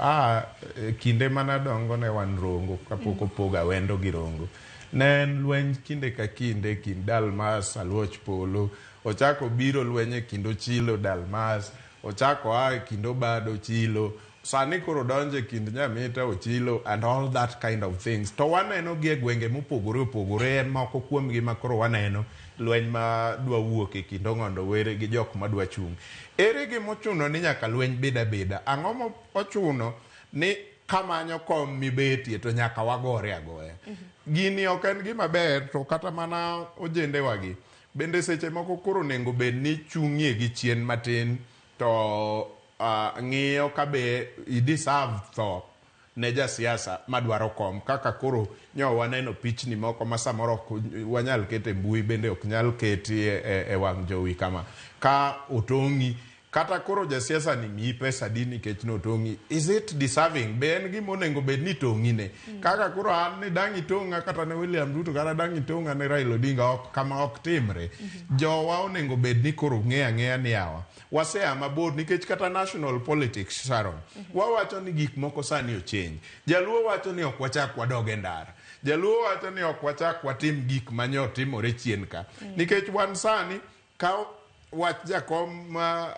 Kinde mana dongo ne wan rongo kapok opoga wendo gi rongo. Ne en lweny kinde ka kinde kind Dalmas, Aluoch Polo, ochako biro lweny e kind Ochilo Dalmas, ochako kind Obado Ochilo, sani koro donje kind Nyamita Ochilo and all that kind of things. To waneno gi e gwenge mopogore opogore en moko kuom gi ma koro waneno lweny ma dwa wuok e kind Ng'ondo Were gi jok ma dwa chung. Ere gi mochuno ni nyaka lweny beda. Ang'o mo ochuno ni kamanyo kom mibetie to nyaka wagore agoya. Gini ok en gima ber to kata mana ojende wagi. Bende seche moko koro nengo bed ni chung'ie gi chien matin to ng'iyo kabe I deserve tho ne ja siasa madwaro kom kaka koro nyo waneno pichni moko ma samoro wanyal kete mbui bende ok nyal keti e wang' jowi kama ka otong'i kata koro ja siasa ni mi pesa dini kech no tong'i. Is it deserving? Ben gi monengo bed ni tong'ine kaka koro an ni dang' itonga kata ne William Ruto kata dang' itonga ne Raila Odinga ok kama ok timre. Jowa onengo bed ni koro ng'eya ni yawa wasea mabor nikech kata national politics Sharon wawacho ni gik moko sani ochenj. Jaluo wacho ni ok wachak wadoge ndara. Jaluo wacho ni ok wachak watim gik manyo timore chien ka nikech wan sani ka wach jakom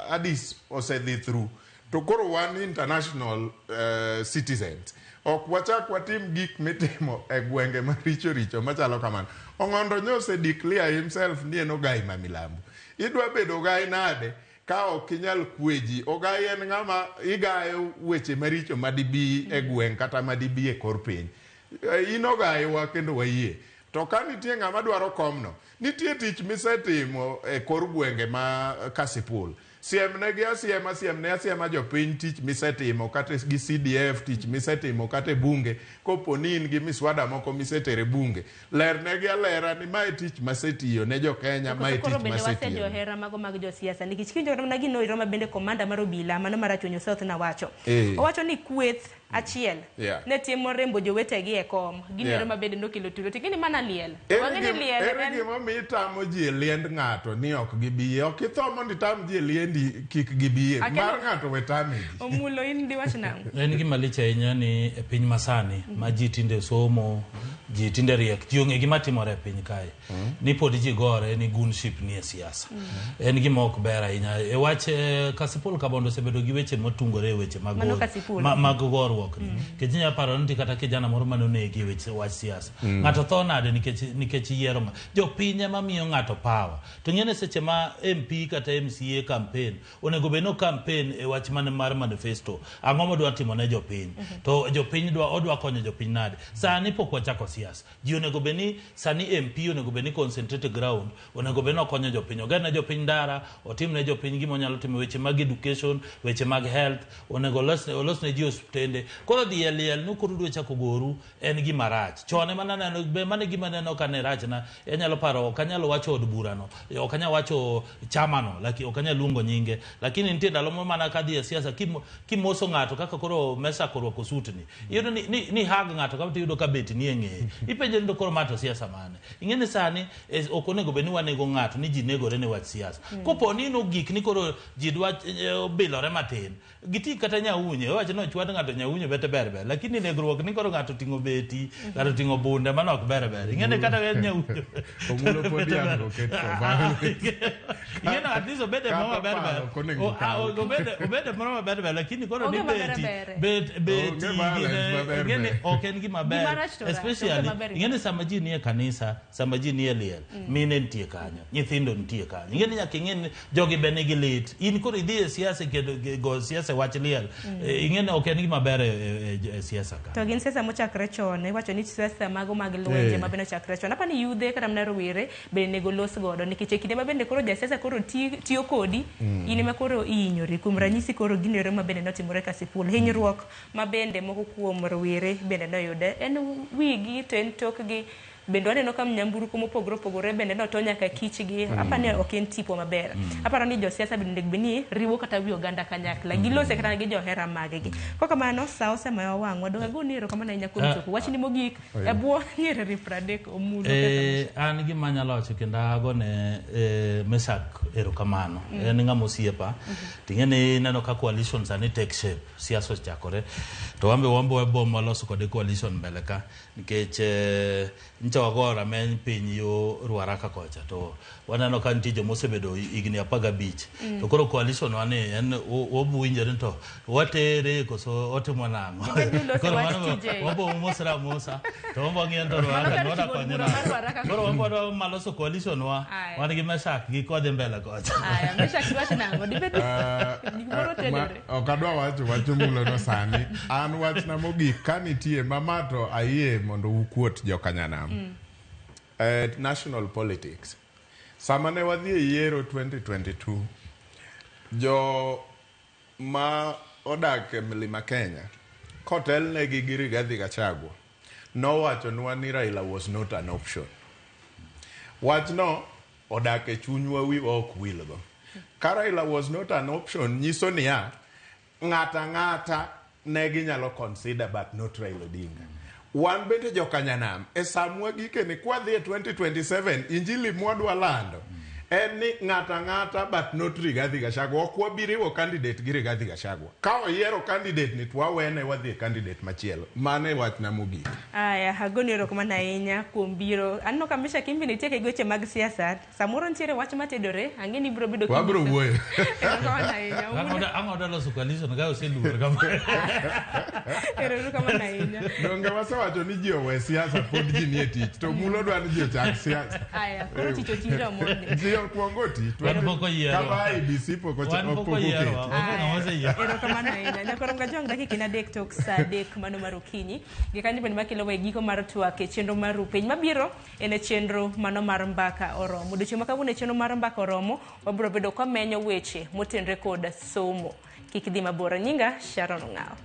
Addis osedhi through to koro wan international citizens ok wachak watim gik mitimo e gwenge maricho machalo kamano. Ong'ondo nyose declare himself ni en ogai ma milambo. Idwa bedo ogai nade ka ok inyal kweji? Ogai en ng'ama igayo weche maricho madibi e gweng' kata madibi e kor piny. In ogai wa kendo wayie. To ka nitie ng'ama dwaro komno, nitie tich misetimo e kor gwenge ma Kasipul. Siemne asiema jopiny tich misetimo kata gi CDF tich misetimo kata bunge koponi in gi miswada moko misetere bunge. Lernegi alera ni mae tich masetiyo ne jo Kenya, mae tich masetiyo. Bende wase johera mago mag jo siasa nikech kinjo na gino iroma bende komanda mar obila mano mar Achonyo South na wacho. Owacho ni kweth achiel ne timo rembo jowetegi e kom gino iroma bende nokelo tulo tikini mana liel. Wang'eni liel. Ere gima mitamo ji liend ng'ato ni ok gibiye. Ok ithomo ni tam ji liendi kik gibiye. Mar ng'ato wetame ji. Omulo in di wach nango. En gima lich ahinya ni e piny masani ma ji tinde somo, ji tinde riek, ji ong'e gima timore e piny kae. Ni pod ji gore ni gunship ni e siasa. En gima ok ber ahinya. E wach Kasipul Kabondo osebedo gi weche motungore e weche mag gorruok ni. Kech inya paro ni kata kijana moro manonegi weche wach siasa. Ng'ato tho nade nikech yiero ma. Jopiny ema miyo ng'ato power. To ng'ene seche ma MP kata MCA campaign onego bed no campaign e wach mar manifesto. Ang'o modwa timo ne jopiny. To jopiny odwa konyo jopiny nade. Sani pok wachako siasa. Ji onego bed ni sani MP onego bed ni concentrate ground. Onego bed no konyo jopiny. Oganda jopiny ndara, otimne jopiny gima onyalo timo weche mag education, weche mag health, onego olos ne ji hospitende. koro dhi e liel no koro dwe chako goru en gima rach chone mana neno be mane gima neno ka ne rach na anyalo paro ok anyalo wacho od burano ok anyalo wacho chamano lakini ok anyalo luongo nyinge lakini nitie ndalo mana ka dhi e siasa kimoso ng'ato kaka koro mesa korwako sutni iyudo ni hag ng'ato ka yudo ka beti ni ng'eye ipenje ndo koro mato siasa mane ing'eni sani ok onego bed ni wanego ng'ato ni ji negore ne wach siasa kopo ni no gik ni koro ji dwa bilore matin giti kata nyaunye wacho no chwad ng'ato nyaunye bete berber lakini negruok ni koro ng'ato ting'o beti ng'ato ting'o bunde mano ok berber ing'eni kata nyaunye omulo podi yango keto ing'eni at least obede mama berber obede mama berber lakini koro ni beti ing'eni ok en gima ber especially ing'eni sama ji nie kanisa sama ji nie liel mine nitie kanyo nyithindo nitie kanyo ing'eni nyaka ing'eni jogi be nigi lit in koro idhi e siasa kendo go siasa wach liel ing'eni ok en gima ber e siasa ka to gin siasa mochakre chon iwacho ni siasa mago mag lwenje ma bende ochakre chon apani yudhe kata mna rowere bende nego los godo nikech kinde ma bende koro jasiasa koro tiyo kodi in ma koro ihinyori kuom ranyisi koro ginere ma bende notimore Kasipul hinyruok ma bende moko kuom rowere bende noyude en wigi to en tokgi bende waneno ka mnyamburko mopogore opogore bende noto nyaka kichgi apani ok en tipo maber aparo ni josiasa bende beni riwo kata wi oganda kanyakla gilose kata gi johera maggi koko mano sao sama wang wadonga goni ero kama na nyakuo choko wachni mogik e bwo nyere 30 omulo an gi manyalo wacho kendo agone Mesak ero kamano en ng'amo siepa ting'eni neno ka coalition sani take shape siasa chakore to wambe boma loso kode coalition mbele ka nikech ncha wagora men piny yo Ruaraka kocha to waneno ka nitie jomo osebedo igni 15 to koro coalition wani en obuinjore to watere koso otimo nang'o koro wabo mosra mosa to wabo ng'endo Ruaraka noda konyera koro wabo maloso coalition wan gi Mesak gi kodhi mbele kocha aya Mesak wach nang'o dibed gimoro tedore ok adwa wacho mulo no sani an wach na mogik ka nitie mamato ayie mondo ukuot jokanyanam national politics sama ne wadhi e yiero 2022 jo ma odak e Mlima Kenya kotel negi gi Rigathi Gachagua nowacho nwa ni Raila was not an option wach no odak e chunywa wi ok wilgo ka Raila was not an option nyiso niya ng'ata negi nyalo consider but not Raila Odinga wan bende jokanyanam e samwa gike ni kwa dhi 2027 injili mwadwa lando en ni ng'ata but not Rigathi Gachagua ok wabiriwo candidate gi Rigathi Gachagua ka oyiero candidate ni twawene wadhi candidate machielo mane wach na mogik aya hagoni ero kuma na inya kuom biro anno ka Mesha kimbi nitie ke goche mag siasa samoro ntiere wach matedore angeni biro bedo wabro wuoyo angoda loso coalition ga oseluor kama ero kama na inya donga wasawacho ni ji owe siasa pod ji nie tich to mulo dwa ni ji ochak siasa aya koro ticho tiro monde kuongoti poko yiero kama IBC poko yiero ero kama na inya nyakoro ngajong dakika na dek tok sa dek mano marukinyi gikani ben makelo we giko mar twake chenro mar piny mabiro ene chenro mano mar mbaka oromo doche makawune chenro mar mbaka oromo wabro bedo kwa menyo weche motenre kod somo kik dhi mabor nyinga Sharon Ngao